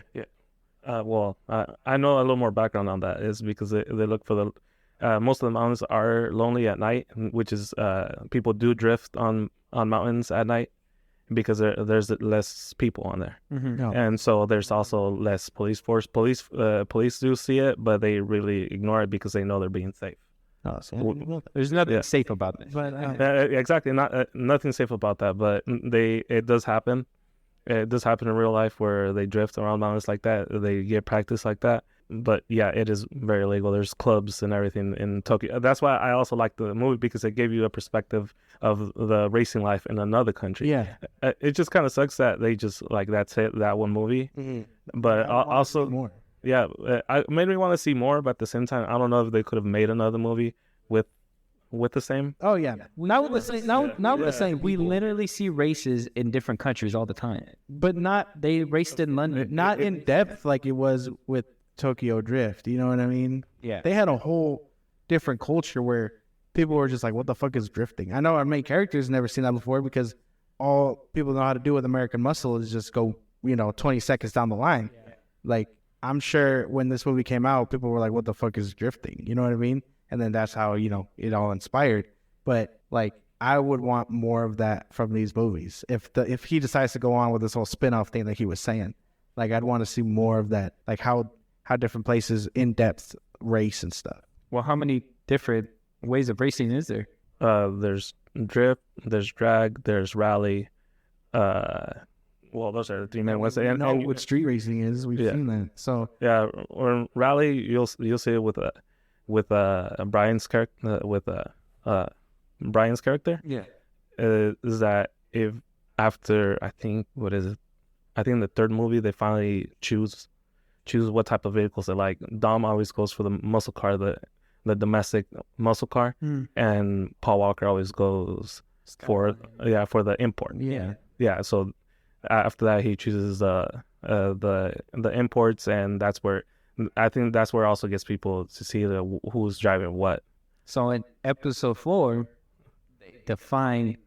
I know a little more background on that. Is because they look for the most of the mountains are lonely at night, which is people do drift on mountains at night because there's less people on there, No. and so there's also less police force. Police do see it, but they really ignore it because they know they're being safe. Oh, so There's nothing Yeah. safe about this. but Exactly, nothing safe about that, but it does happen. It does happen in real life where they drift around mountains like that. They get practice like that. But yeah, it is very illegal. There's clubs and everything in Tokyo. That's why I also like the movie, because it gave you a perspective of the racing life in another country. yeah. It just kind of sucks that they just like that's it, that one movie. But also, More. yeah, I made me want to see more. But at the same time, I don't know if they could have made another movie with the same. Oh yeah. Not with the same. We literally see races in different countries all the time. But not They raced in London. not in depth like it was with Tokyo Drift. You know what I mean? Yeah. They had a whole different culture where people were just like, "What the fuck is drifting?" I know our main characters never seen that before because all people know how to do with American Muscle is just go, 20 seconds down the line. Like I'm sure when this movie came out, people were like, "What the fuck is drifting?" You know what I mean? And then that's how it all inspired. But like I would want more of that from these movies. If he decides to go on with this whole spin-off thing that he was saying, like I'd want to see more of that. Like how different places in depth race and stuff. Well, how many different ways of racing is there? There's drift, there's drag, there's rally. Well, those are the three main ones. And what street racing is. We've seen that. So yeah, or rally, you'll see it with Brian's character Brian's character. Yeah. Is that if after I think in the third movie they finally choose what type of vehicles they like. Dom always goes for the muscle car, the domestic muscle car, and Paul Walker always goes for the import. yeah. So after that he chooses the imports, and that's where I think that's where also gets people to see who's driving what. So in episode 4, they define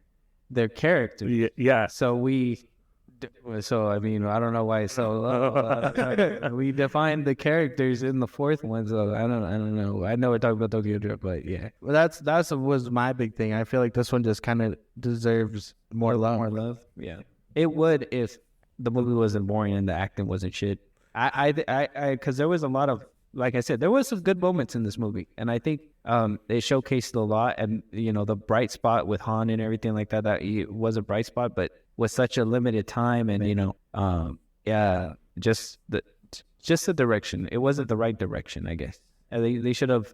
their character. Yeah. So I mean, I don't know why. So we defined the characters in the fourth one. So I don't know. I know we're talking about Tokyo Drift, but yeah. Well, that's was my big thing. I feel like this one just kind of deserves more love. More love. Yeah. It would if the movie wasn't boring and the acting wasn't shit. Because there was a lot of, like I said, there was some good moments in this movie, and I think they showcased a lot. And the bright spot with Han and everything like that, that it was a bright spot, but with such a limited time, and just the direction. It wasn't the right direction, I guess. And they should have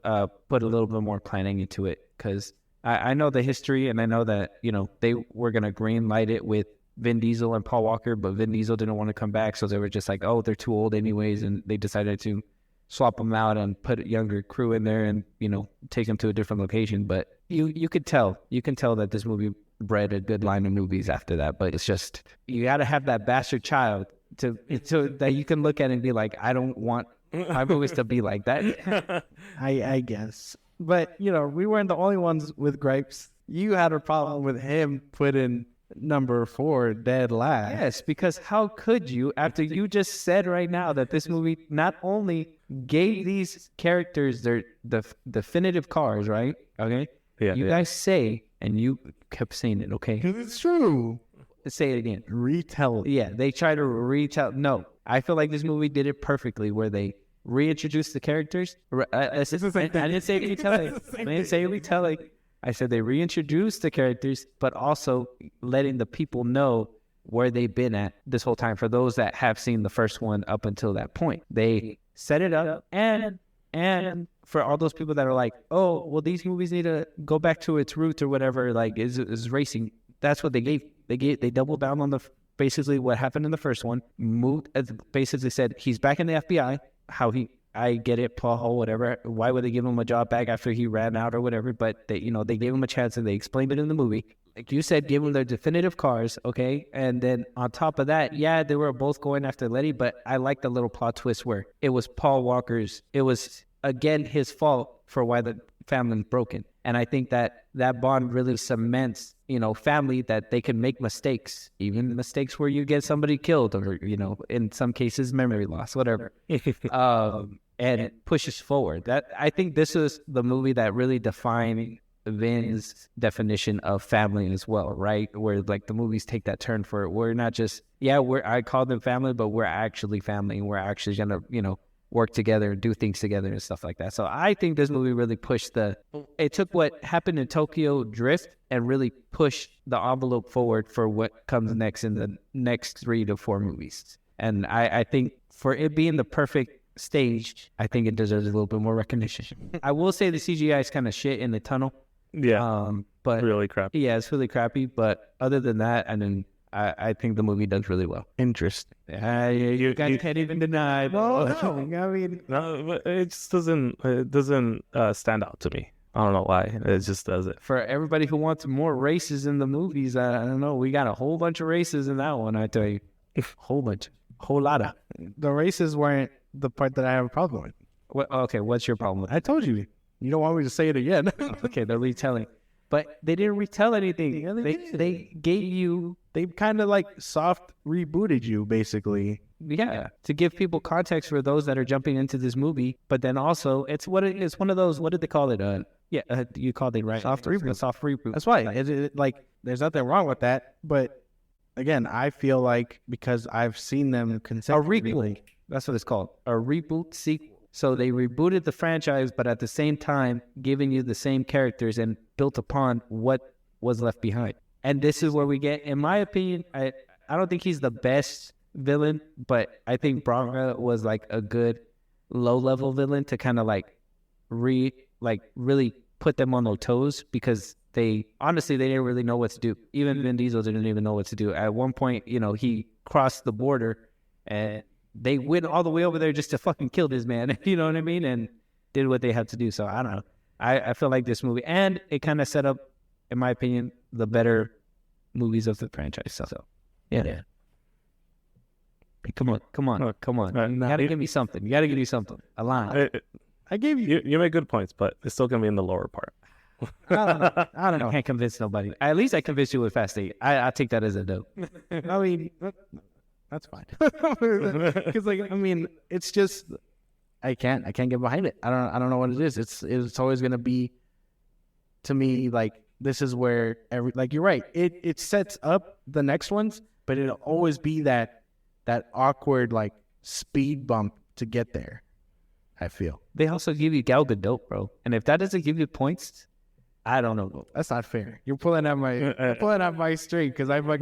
put a little bit more planning into it, because I know the history, and I know that they were gonna green light it with Vin Diesel and Paul Walker, but Vin Diesel didn't want to come back, so they were just like, oh, they're too old anyways, and they decided to swap them out and put a younger crew in there and take them to a different location. But you can tell that this movie bred a good line of movies after that. But it's just, you got to have that bastard child to that you can look at and be like, I don't want my movies to be like that. I guess, but we weren't the only ones with gripes. You had a problem with him putting number 4 dead last. Yes, because how could you, after you just said right now that this movie not only gave these characters their definitive cars, right? Okay. Yeah. You guys say, and you kept saying it, okay? It's true. Say it again. Retell. Yeah, they try to retell. No, I feel like this movie did it perfectly, where they reintroduced the characters. I didn't say retelling. I didn't say retelling. I said they reintroduced the characters, but also letting the people know where they've been at this whole time. For those that have seen the first one up until that point, they set it up, and for all those people that are like, oh, well, these movies need to go back to its roots or whatever, like is racing. That's what they gave. They doubled down on basically what happened in the first one. Basically said he's back in the FBI. I get it, Paul, whatever. Why would they give him a job back after he ran out or whatever? But they gave him a chance, and they explained it in the movie. Like you said, give him their definitive cars, okay? And then on top of that, yeah, they were both going after Letty, but I like the little plot twist where it was Paul Walker's. It was again his fault for family's broken. And I think that bond really cements, family, that they can make mistakes, even mistakes where you get somebody killed or, in some cases, memory loss, whatever, and it pushes forward. That I think this is the movie that really defined Vin's definition of family as well, right? Where like the movies take that turn for it. We're not just, I call them family, but we're actually family, and we're actually gonna, work together and do things together and stuff like that. So I think this movie really pushed it took what happened in Tokyo Drift and really pushed the envelope forward for what comes next in the next 3 to 4 movies. And I think for it being the perfect stage, I think it deserves a little bit more recognition. I will say the CGI is kind of shit in the tunnel. Yeah. But really crappy. Yeah, it's really crappy. But other than that, and then I think the movie does really well. Interesting. You guys can't even deny. No, I mean, No, but it just doesn't stand out to me. I don't know why. It just doesn't. For everybody who wants more races in the movies, I don't know. We got a whole bunch of races in that one, I tell you. Whole lot of. the races weren't the part that I have a problem with. Okay, what's your problem with it? I told you. You don't want me to say it again. Okay, they're retelling. But they didn't retell anything. Yeah, they gave you, They kind of like soft rebooted you, basically. to give people context for those that are jumping into this movie. But then also, it's one of those, what did they call it? You called it right. Soft reboot. A soft reboot. That's why. Like, there's nothing wrong with that. But again, I feel like because I've seen them A consecutively. reboot. That's what it's called. A reboot sequel. So they rebooted the franchise, but at the same time, giving you the same characters and built upon what was left behind. And this is where we get, in my opinion, I don't think he's the best villain, but I think Braga was like a good low-level villain to kind of really put them on their toes, because they didn't really know what to do. Even Vin Diesel didn't even know what to do. At one point, he crossed the border and they went all the way over there just to fucking kill this man. You know what I mean? And did what they had to do. So I don't know. I feel like this movie, and it kind of set up, in my opinion, the better movies of the franchise. So yeah. Come on. You gotta give me something. A line. I gave you. You make good points, but it's still gonna be in the lower part. I don't know. I can't convince nobody. At least I convinced you with Fast 8. I take that as a dope. I mean, that's fine. Because it's just I can't get behind it. I don't know what it is. It's always gonna be, to me, like, this is where you're right. It sets up the next ones, but it'll always be that awkward like speed bump to get there, I feel. They also give you Gal Gadot, bro. And if that doesn't give you points, I don't know. That's not fair. You're pulling out my string because I'm like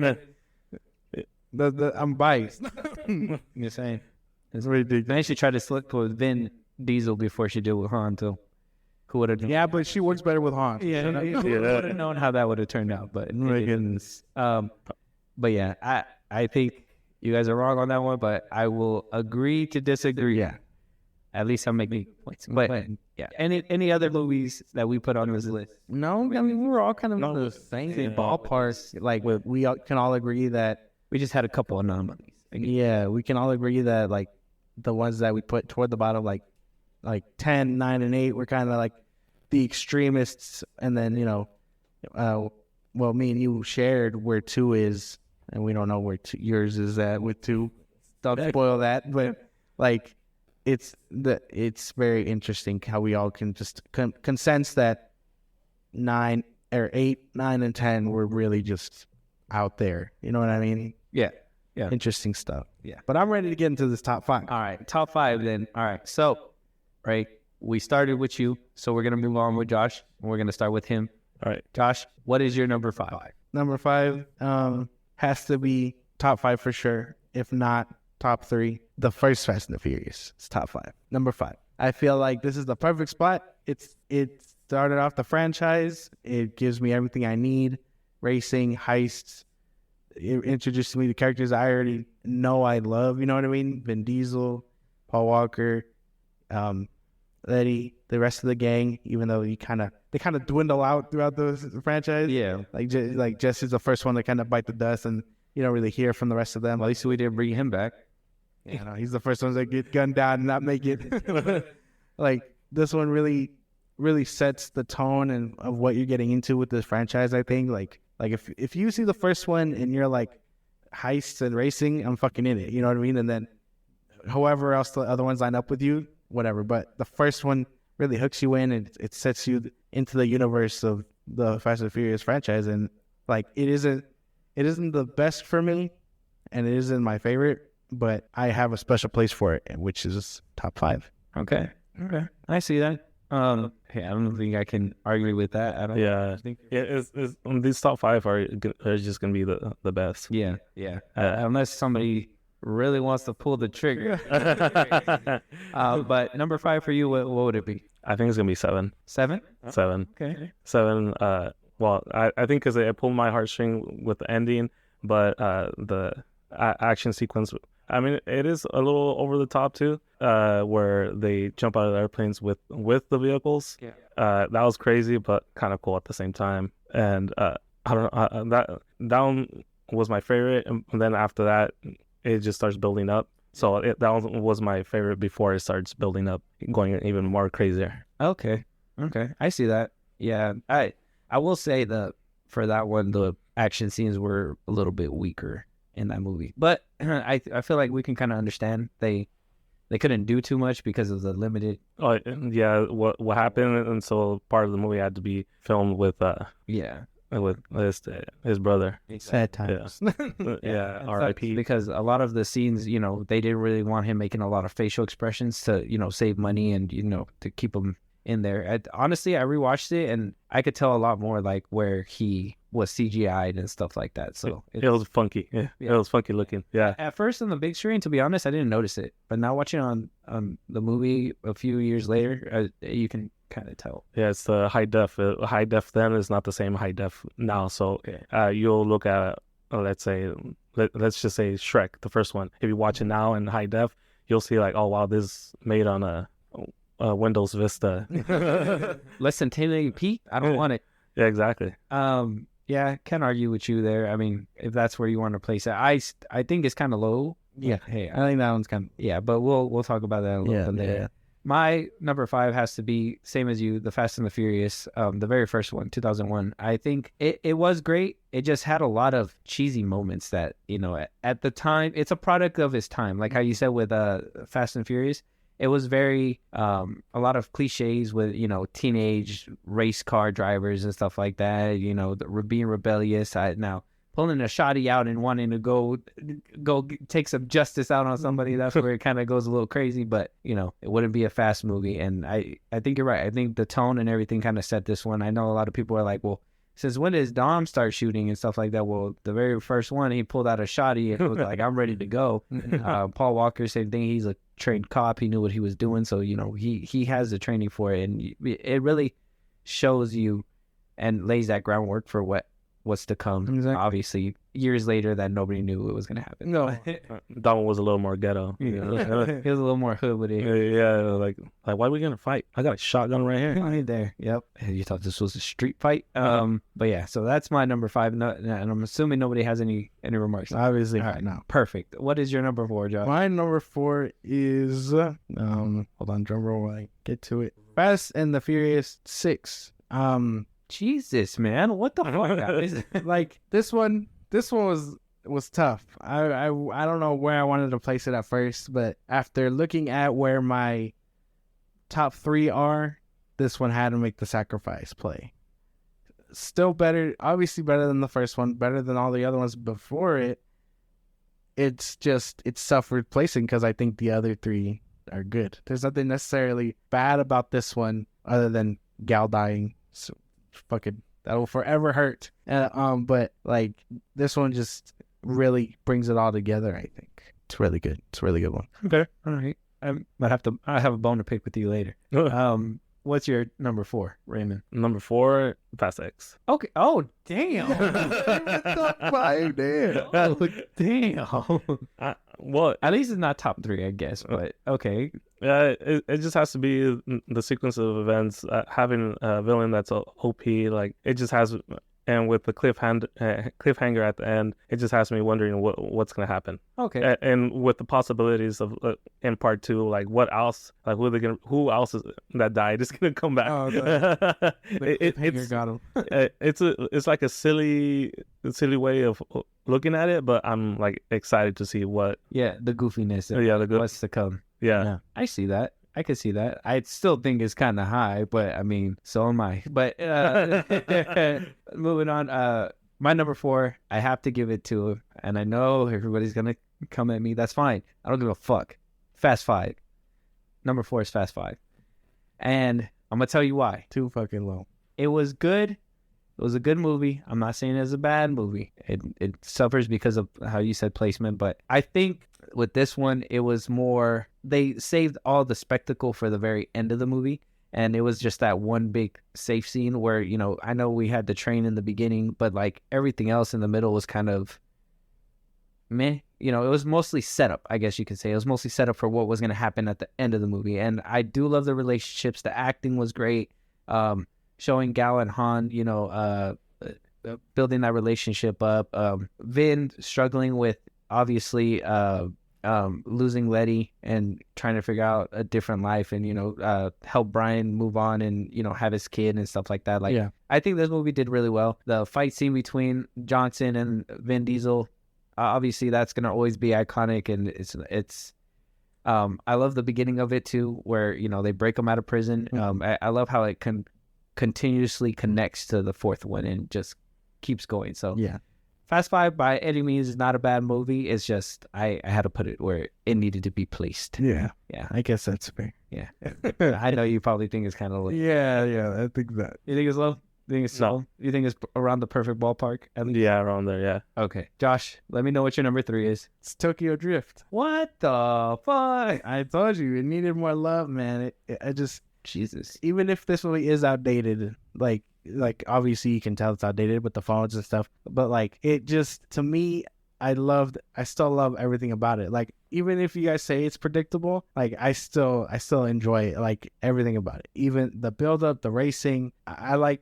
I'm biased. You're saying. It's ridiculous. Then she tried to slip with Vin Diesel before she did with Han, too. Who would have known? Yeah, but she works better with Han. Yeah, who would have known how that would have turned out? But My goodness. But yeah, I think you guys are wrong on that one, but I will agree to disagree. Yeah. At least I'm making points. But yeah, any other movies that we put on this list? No, I mean, we were all kind of in the same ballpark. Like, we can all agree that We just had a couple of nominees. we can all agree that like the ones that we put toward the bottom, like 10, 9, and 8, were kind of like the extremists, and then me and you shared where 2 is, and we don't know where yours is at with 2. Don't spoil that, but like it's very interesting how we all can just consensus that 9 or 8, 9, and 10 were really just out there. You know what I mean? Yeah. Interesting stuff. Yeah. But I'm ready to get into this top 5. All right, top 5 then. All right, so, right, we started with you, so we're going to move on with Josh, and we're going to start with him. All right. Josh, what is your number 5? Number 5 has to be top 5 for sure, if not top 3. The first Fast and the Furious. It's top 5. Number 5. I feel like this is the perfect spot. It started off the franchise. It gives me everything I need. Racing, heists. It introduced me to characters I already know I love. You know what I mean? Vin Diesel, Paul Walker, Eddie, the rest of the gang. Even though they kind of dwindle out throughout the franchise. Yeah. Like Jesse's the first one to kind of bite the dust, and you don't really hear from the rest of them. At least we didn't bring him back. He's the first one that get gunned down and not make it. Like, this one really really sets the tone and of what you're getting into with this franchise. I think like if you see the first one and you're like heists and racing, I'm fucking in it. You know what I mean? And then however else the other ones line up with you, whatever. But the first one really hooks you in, and it sets you into the universe of the Fast and Furious franchise. And like it isn't the best for me, and it isn't my favorite, but I have a special place for it, which is top 5. Okay. I see that. Hey, I don't think I can argue with that. I don't. Yeah, it's these top 5 are just gonna be the best. Yeah. Unless somebody really wants to pull the trigger. But number 5 for you, what would it be? I think it's gonna be 7. 7? 7. Okay. 7. Well, I think because it pulled my heartstring with the ending, but the action sequence. I mean, it is a little over the top too, where they jump out of the airplanes with the vehicles. Yeah. That was crazy, but kind of cool at the same time. And I don't know, that one was my favorite, and then after that, it just starts building up. So that one was my favorite before it starts building up, going even more crazier. Okay. I see that. Yeah. I will say for that one, the action scenes were a little bit weaker in that movie, but I feel like we can kind of understand they couldn't do too much because of the limited. Oh yeah, what happened, and so part of the movie had to be filmed with his brother. Sad times. Yeah, R.I.P. Because a lot of the scenes, they didn't really want him making a lot of facial expressions to save money and to keep him in there. Honestly, I rewatched it and I could tell a lot more like where he was CGI'd and stuff like that. So it was funky. Yeah, it was funky looking. Yeah. At first on the big screen, to be honest, I didn't notice it, but now watching on the movie a few years later, you can kind of tell. Yeah, it's the high def. High def then is not the same high def now. So you'll look at let's just say Shrek, the first one. If you watch it now in high def, you'll see like, oh wow, this is made on a Windows Vista. Less than 1080p. I don't want it. Yeah, exactly. Yeah, can't argue with you there. I mean, if that's where you want to place it, I think it's kind of low. Yeah, hey, I think that one's kind of but we'll talk about that a little bit later. Yeah. My number 5 has to be same as you, The Fast and the Furious, the very first one, 2001. I think it was great. It just had a lot of cheesy moments that at the time, it's a product of its time. Like how you said with Fast and Furious. It was very, a lot of cliches with, teenage race car drivers and stuff like that, being rebellious. Now, pulling a shotty out and wanting to go take some justice out on somebody, that's where it kind of goes a little crazy. But, it wouldn't be a fast movie. And I think you're right. I think the tone and everything kind of set this one. I know a lot of people are like, well, since when does Dom start shooting and stuff like that? Well, the very first one, he pulled out a shotty and was like, I'm ready to go. Paul Walker, same thing. He's a trained cop. He knew what he was doing. So, he has the training for it. And it really shows you and lays that groundwork for what's to come. Exactly. Obviously, years later that nobody knew it was going to happen. No. That one was a little more ghetto. He was a little more hood with it. Yeah, like why are we going to fight? I got a shotgun right here. Right there. Yep. You thought this was a street fight? But yeah, so that's my number 5. And I'm assuming nobody has any remarks. Obviously, all right, no. Perfect. What is your number 4, Josh? My number 4 is hold on, drum roll while I get to it. Fast and the Furious 6. Jesus, man, what the fuck? Like this one was tough. I don't know where I wanted to place it at first, but after looking at where my top 3 are, this one had to make the sacrifice play. Still better, obviously better than the first one, better than all the other ones before it. It's suffered placing because I think the other 3 are good. There's nothing necessarily bad about this one other than Gal dying. So fucking that will forever hurt. But like this one just really brings it all together. I think it's really good. It's a really good one. Okay, all right. I have a bone to pick with you later. What's your number 4, Raymond? Number 4, Fast X. Okay. Oh, damn. Damn. Well, at least it's not top 3, I guess. But okay. It just has to be the sequence of events. Having a villain that's OP, like it just has and with the cliffhanger at the end, it just has me wondering what's gonna happen. Okay. And with the possibilities of in part 2, like what else? Like who else is that died is gonna come back? Oh, the cliffhanger It's got him. it's like a silly way of looking at it, but I'm like excited to see what. Yeah, the goofiness. Yeah, the good. What's to come. Yeah. I see that. I can see that. I still think it's kind of high, but I mean, so am I. But moving on. My number 4, I have to give it to, and I know everybody's gonna come at me. That's fine. I don't give a fuck. Fast 5. Number 4 is Fast 5, and I'm gonna tell you why. Too fucking low. It was good. It was a good movie. I'm not saying it's a bad movie. It suffers because of how you said placement, but I think with this one, it was more, they saved all the spectacle for the very end of the movie. And it was just that one big safe scene where, you know, I know we had the train in the beginning, but like everything else in the middle was kind of meh. You know, it was mostly setup, I guess you could say. It was mostly set up for what was going to happen at the end of the movie. And I do love the relationships. The acting was great. Showing Gal and Han, you know, building that relationship up. Vin struggling with, obviously, losing Letty and trying to figure out a different life and, you know, help Brian move on and, you know, have his kid and stuff like that. Like, Yeah. I think this movie did really well. The fight scene between Johnson and Vin Diesel, obviously that's going to always be iconic. And it's I love the beginning of it too, where, you know, they break him out of prison. I love how it continuously connects to the fourth one and just keeps going. So Yeah. Fast 5 by any means is not a bad movie. It's just I had to put it where it needed to be placed. Yeah. Yeah. I guess that's fair. Yeah. I know you probably think it's kind of low. Yeah. I think that. You think it's low? You think it's No. low? You think it's around the perfect ballpark? At least? Yeah, around there. Yeah. Okay. Josh, let me know what your number 3 is. It's Tokyo Drift. What the fuck? I told you it needed more love, man. I just, Jesus. even if this movie is outdated, like obviously you can tell it's outdated with the phones and stuff, but like it just, to me, I still love everything about it. Like, even if you guys say it's predictable, like I still enjoy it, like everything about it. Even the build up, the racing. I like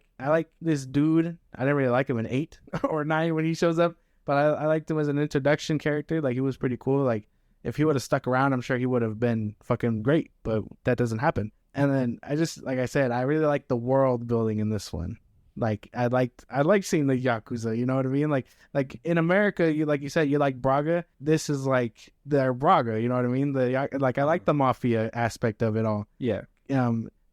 this dude. I didn't really like him in 8 or 9 when he shows up, but I liked him as an introduction character. Like, he was pretty cool. Like, if he would have stuck around, I'm sure he would have been fucking great, but that doesn't happen. And then I just, like I said, I really like the world building in this one. Like, I like seeing the Yakuza, you know what I mean? Like in America, like you said, you like Braga. This is like their Braga, you know what I mean? I like the mafia aspect of it all. Yeah.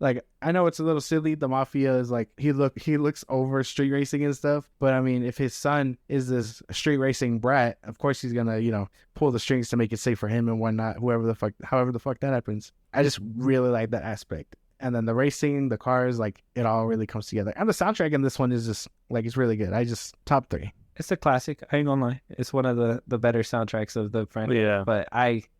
Like, I know it's a little silly. The mafia is like, he looks over street racing and stuff. But I mean, if his son is this street racing brat, of course he's gonna, you know, pull the strings to make it safe for him and whatnot. However the fuck that happens. I just really like that aspect. And then the racing, the cars, like, it all really comes together. And the soundtrack in this one is just like, it's really good. Top 3. It's a classic. I ain't gonna lie. It's one of the better soundtracks of the franchise. Yeah. But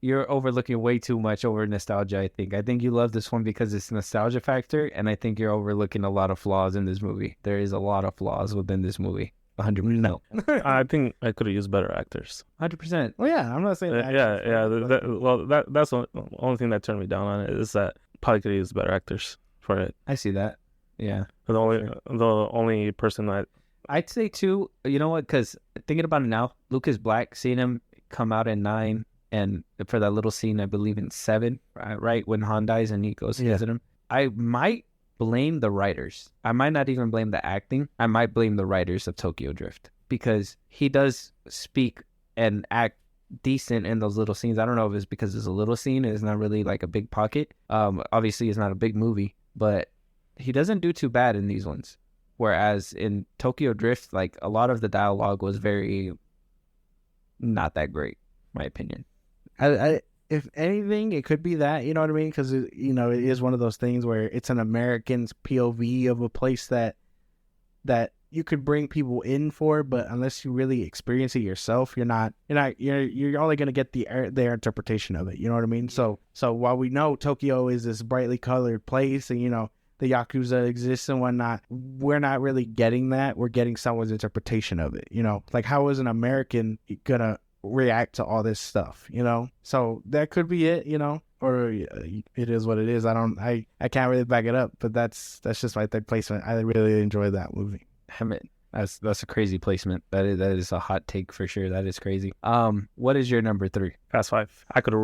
you're overlooking way too much over nostalgia, I think. I think you love this one because it's nostalgia factor, and I think you're overlooking a lot of flaws in this movie. There is a lot of flaws within this movie. 100%. No. I think I could have used better actors. 100%. Well, yeah, I'm not saying that. That's the only thing that turned me down on it is that probably could have used better actors for it. I see that. Yeah. The only person that I'd say too, you know what? Because thinking about it now, Lucas Black, seeing him come out in 9, and for that little scene, I believe in 7, right when Han dies and he goes to visit him, I might blame the writers. I might not even blame the acting. I might blame the writers of Tokyo Drift, because he does speak and act decent in those little scenes. I don't know if it's because it's a little scene, it's not really like a big pocket. Obviously it's not a big movie, but he doesn't do too bad in these ones. Whereas in Tokyo Drift, like, a lot of the dialogue was very not that great, in my opinion. If anything, it could be that, you know what I mean? Because, you know, it is one of those things where it's an American's POV of a place that you could bring people in for, but unless you really experience it yourself, you're only going to get their interpretation of it. You know what I mean? So while we know Tokyo is this brightly colored place, and, you know, the Yakuza exists and whatnot, we're not really getting that. We're getting someone's interpretation of it, you know? Like, how is an American gonna react to all this stuff, you know? So that could be it, you know? Or it is what it is. I can't really back it up, but that's just my third placement. I really enjoy that movie. Damn it. That's a crazy placement. That is a hot take for sure. That is crazy. What is your number 3? Fast Five. I could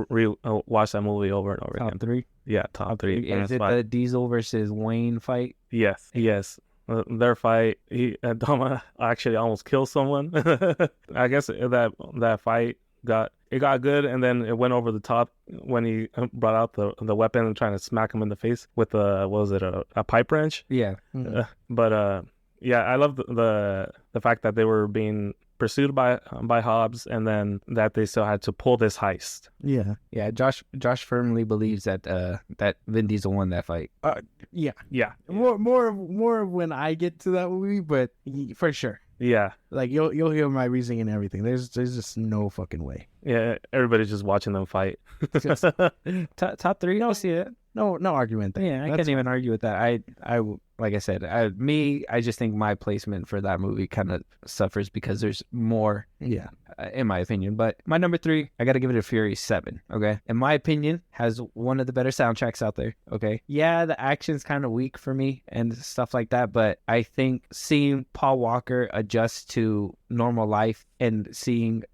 watch that movie over and over again. Top 3? Yeah, top 3. Is Fast it Five. the Diesel versus Wayne fight? Yes. Their fight, Doma actually almost killed someone. I guess that fight got good, and then it went over the top when he brought out the weapon and trying to smack him in the face with a pipe wrench. Yeah. But yeah, I love the fact that they were being pursued by Hobbs, and then that they still had to pull this heist. Yeah. Yeah, Josh firmly believes that that Vin Diesel won that fight. Yeah. Yeah, More when I get to that movie, but for sure. yeah, Like you'll hear my reasoning and everything. There's just no fucking way. yeah. Everybody's just watching them fight. Top 3, I'll see it. No argument there. Yeah, I can't even argue with that. I like I said, I just think my placement for that movie kind of suffers because there's more, Yeah. in my opinion. But my number 3, I got to give it a Furious 7. Okay, in my opinion, has one of the better soundtracks out there. Okay, yeah, the action's kind of weak for me and stuff like that, but I think seeing Paul Walker adjust to normal life and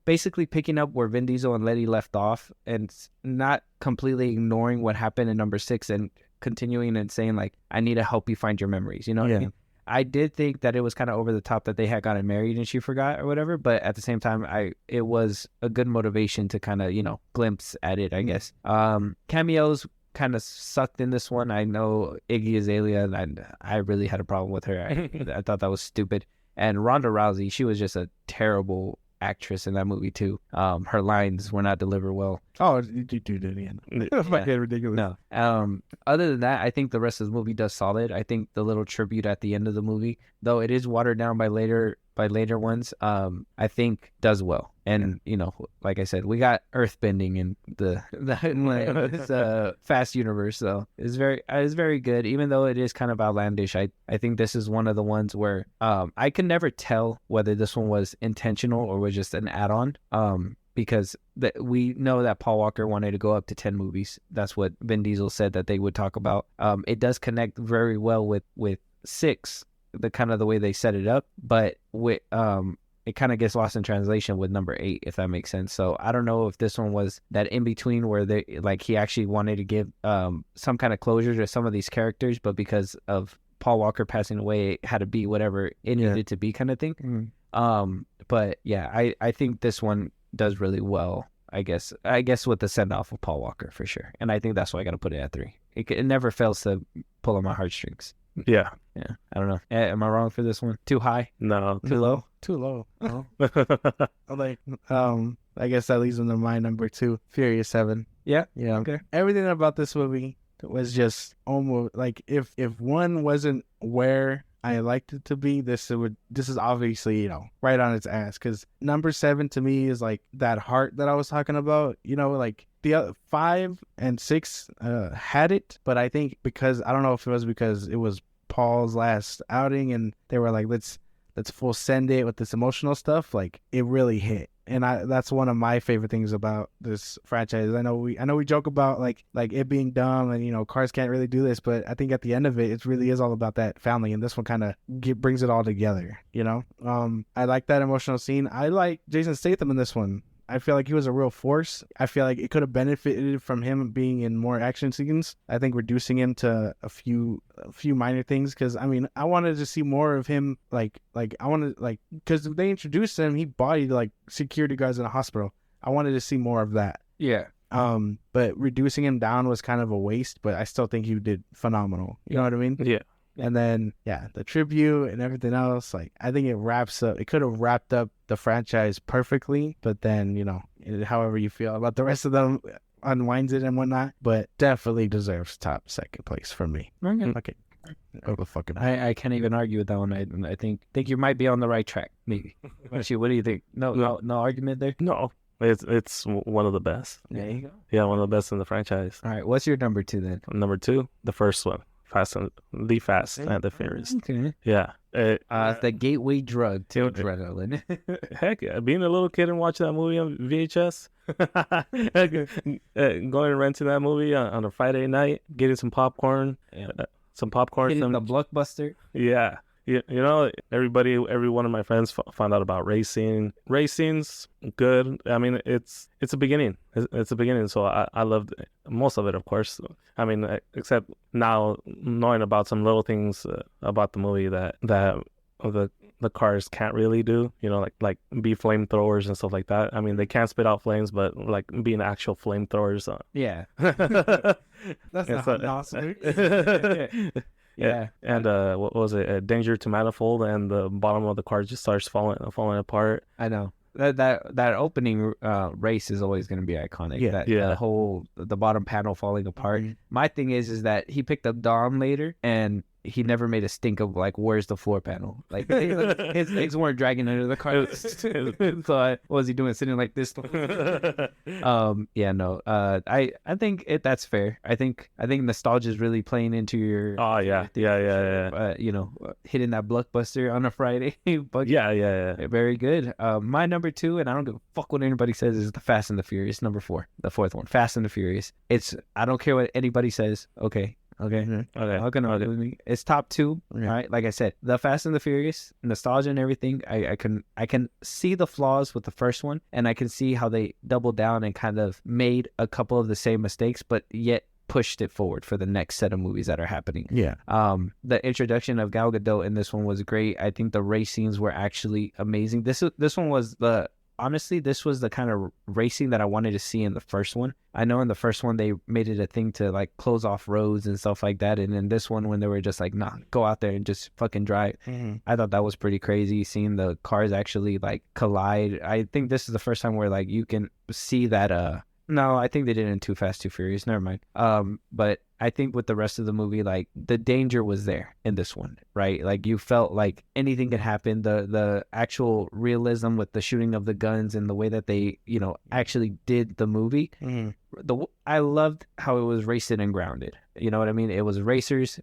basically picking up where Vin Diesel and Letty left off and not completely ignoring what happened in number 6 and continuing and saying like, I need to help you find your memories. You know what I mean? I did think that it was kind of over the top that they had gotten married and she forgot or whatever, but at the same time, it was a good motivation to kind of, glimpse at it, I guess. Cameos kind of sucked in this one. I know Iggy Azalea, and I really had a problem with her. I thought that was stupid. And Ronda Rousey, she was just a terrible actress in that movie too. Her lines were not delivered well. Oh, you did it again. Fucking ridiculous. No. Other than that, I think the rest of the movie does solid. I think the little tribute at the end of the movie, though it is watered down by later ones, I think does well. And like I said, we got earthbending in the Fast universe, so it's very good. Even though it is kind of outlandish, I think this is one of the ones where I can never tell whether this one was intentional or was just an add-on. Because we know that Paul Walker wanted to go up to 10 movies. That's what Vin Diesel said that they would talk about. It does connect very well with 6, the way they set it up, but with it kind of gets lost in translation with number 8, if that makes sense. So I don't know if this one was that in between where he actually wanted to give some kind of closure to some of these characters, but because of Paul Walker passing away, it had to be whatever it needed to be, kind of thing. But yeah, I think this one does really well. I guess with the send off of Paul Walker for sure, and I think that's why I got to put it at 3. It never fails to pull on my heartstrings. Yeah. I don't know. Am I wrong for this one? Too high? No. Too low? Too low. I guess that leads into my number 2, Furious 7. Yeah. Okay. Everything about this movie was just almost like if one wasn't where I liked it to be, this is obviously right on its ass, because number 7 to me is like that heart that I was talking about. Like the other 5 and 6 had it, but I think because I don't know if it was because it was Paul's last outing and they were like, let's full send it with this emotional stuff, like it really hit. And that's one of my favorite things about this franchise. I know we joke about like it being dumb and cars can't really do this, but I think at the end of it, it really is all about that family, and this one kind of brings it all together. I like that emotional scene. I like Jason Statham in this one. I feel like he was a real force. I feel like it could have benefited from him being in more action scenes. I think reducing him to a few minor things, because I wanted to see more of him. Because they introduced him, he bodied like security guards in a hospital. I wanted to see more of that. Yeah. But reducing him down was kind of a waste. But I still think he did phenomenal. You know what I mean? Yeah. And then, the tribute and everything else, like, I think it could have wrapped up the franchise perfectly, but then, however you feel about the rest of them unwinds it and whatnot, but definitely deserves second place for me. Okay. I can't even argue with that one. I think you might be on the right track, maybe. What do you think? No argument there? No. It's one of the best. There you go. Yeah, one of the best in the franchise. All right, what's your number 2 then? Number 2, the first one. Fast and the Furious. Okay. Yeah. It's the gateway drug to adrenaline. Heck, being a little kid and watching that movie on VHS, going and renting that movie on a Friday night, getting some popcorn, Hitting the Blockbuster. Yeah. You know, every one of my friends found out about racing. Racing's good. I mean, it's a beginning. It's a beginning. So I loved most of it, of course. I mean, except now knowing about some little things about the movie that the cars can't really do. You know, like be flamethrowers and stuff like that. I mean, they can't spit out flames, but like being actual flamethrowers. Yeah. That's It's not awesome. Yeah. And what was it? A danger to manifold, and the bottom of the car just starts falling apart. I know. That opening race is always going to be iconic. Yeah. The bottom panel falling apart. Mm-hmm. My thing is that he picked up Dom later, and he never made a stink of like, where's the floor panel? Like his legs weren't dragging under the car. So what was he doing, sitting like this? Yeah, no. I think that's fair. I think nostalgia is really playing into your. Oh yeah. You know, hitting that blockbuster on a Friday. Yeah. Very good. My number 2, and I don't give a fuck what anybody says, is the Fast and the Furious, number 4, the fourth one, Fast and the Furious. I don't care what anybody says. Okay. Not gonna argue with me. It's top 2. Yeah. Right. Like I said, the Fast and the Furious, nostalgia and everything. I can see the flaws with the first one, and I can see how they doubled down and kind of made a couple of the same mistakes, but yet pushed it forward for the next set of movies that are happening. Yeah. The introduction of Gal Gadot in this one was great. I think the race scenes were actually amazing. This one was honestly, this was the kind of racing that I wanted to see in the first one. I know in the first one they made it a thing to like close off roads and stuff like that, and in this one when they were just like, nah, go out there and just fucking drive. Mm-hmm. I thought that was pretty crazy, seeing the cars actually like collide. I think this is the first time where like you can see that. No, I think they did it in Too Fast, Too Furious. Never mind. But I think with the rest of the movie, like the danger was there in this one, right? Like you felt like anything could happen. The actual realism with the shooting of the guns and the way that they, you know, actually did the movie. Mm-hmm. I loved how it was raced and grounded. You know what I mean? It was racers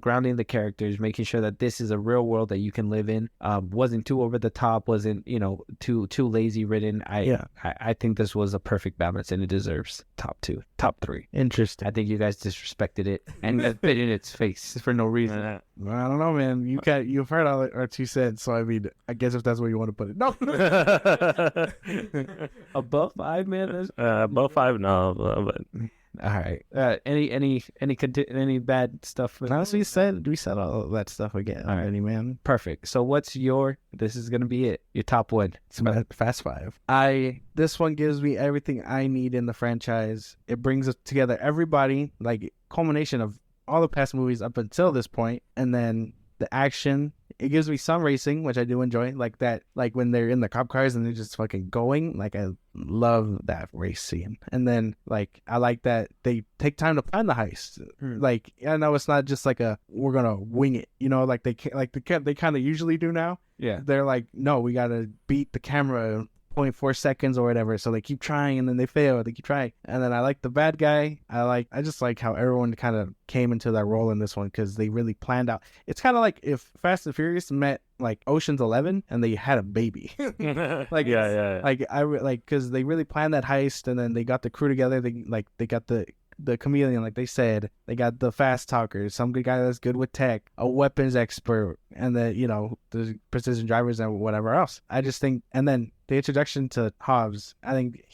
grounding the characters, making sure that this is a real world that you can live in. Wasn't too over the top, wasn't, you know, too lazy ridden. I think this was a perfect balance, and it deserves top 2, top 3. Interesting. I think you guys disrespected it and spit in its face for no reason. Well, I don't know, man. You've heard our 2 cents, so I mean, I guess if that's where you want to put it. No. Above 5, man. Above 5, no, but all right. Any bad stuff? No, we said all of that stuff again. All right. Already, man. Perfect. So what's this is gonna be it, your top 1? It's Fast 5. This one gives me everything I need in the franchise. It brings together everybody, like culmination of all the past movies up until this point, and then the action. It gives me some racing, which I do enjoy, like that, like when they're in the cop cars and they're just fucking going. Like I love that race scene. And then like I like that they take time to plan the heist. Like I know it's not just like we're gonna wing it, you know, like they kind of usually do now. Yeah, they're like, no, we gotta beat the camera 0.4 seconds or whatever, so they keep trying and then they fail, they keep trying. And then I like the bad guy. I just like how everyone kind of came into that role in this one, because they really planned out. It's kind of like if Fast and Furious met like Ocean's 11 and they had a baby. Like yeah. Like because they really planned that heist, and then they got the crew together. They got the chameleon, like they said. They got the fast talkers, some good guy that's good with tech, a weapons expert, and the precision drivers and whatever else. I just think, and then the introduction to Hobbs, I think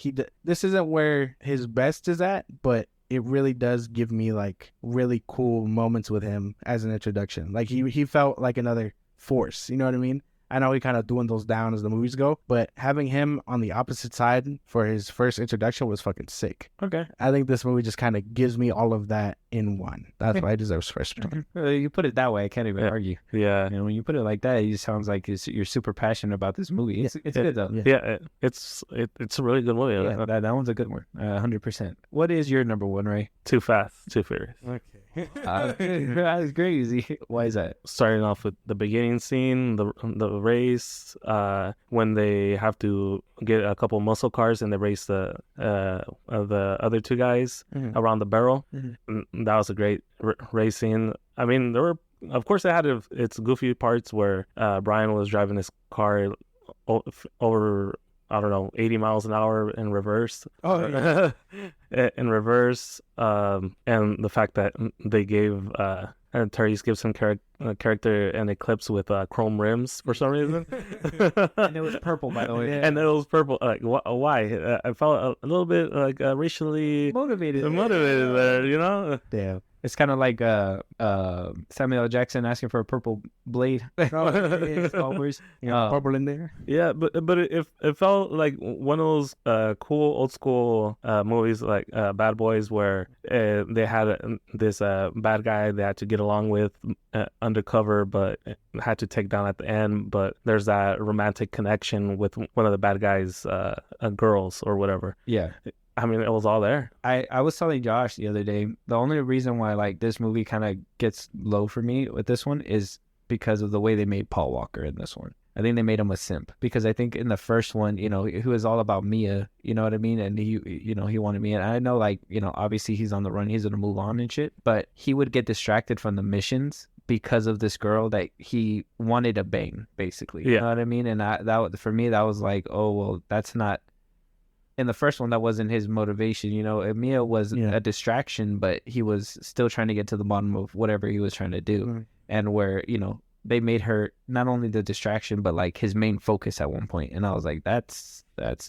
this isn't where his best is at, but it really does give me like really cool moments with him as an introduction. Like he felt like another force, you know what I mean? I know he kind of dwindles down as the movies go, but having him on the opposite side for his first introduction was fucking sick. Okay. I think this movie just kind of gives me all of that in one. That's why it deserves first. You put it that way, I can't even argue. Yeah. You know, when you put it like that, it just sounds like you're super passionate about this movie. It's good though. Yeah, it's a really good movie. Yeah, that one's a good one. 100%. What is your number 1, Ray? Too Fast, Too Furious. Okay. That's crazy. Why is that? Starting off with the beginning scene, the race, when they have to get a couple muscle cars and they race the other 2 guys around the barrel. Mm-hmm. That was a great racing. I mean, there were, of course, it had its goofy parts where Brian was driving his car over, I don't know, 80 miles an hour in reverse. Oh, yeah. In reverse. And the fact that they gave Tyrese Gibson character an Eclipse with chrome rims for some reason. And it was purple, by the way. And it was purple. Like, why? I felt a little bit like racially Motivated there, you know? Yeah. It's kind of like Samuel L. Jackson asking for a purple blade. Purple in there. Yeah, but it felt like one of those cool old school movies like Bad Boys, where they had this bad guy they had to get along with undercover, but had to take down at the end. But there's that romantic connection with one of the bad guys' girls or whatever. Yeah. I mean, it was all there. I was telling Josh the other day, the only reason why like this movie kind of gets low for me with this one is because of the way they made Paul Walker in this one. I think they made him a simp, because I think in the first one, you know, he was all about Mia, you know what I mean? And he, you know, he wanted Mia. And I know, like, you know, obviously he's on the run, he's going to move on and shit, but he would get distracted from the missions because of this girl that he wanted to bang, basically. You know what I mean? And that for me, that was like, oh, well, that's not, in the first one, that wasn't his motivation. You know, Mia was a distraction, but he was still trying to get to the bottom of whatever he was trying to do. Mm-hmm. And where, you know, they made her not only the distraction, but like his main focus at one point. And I was like, that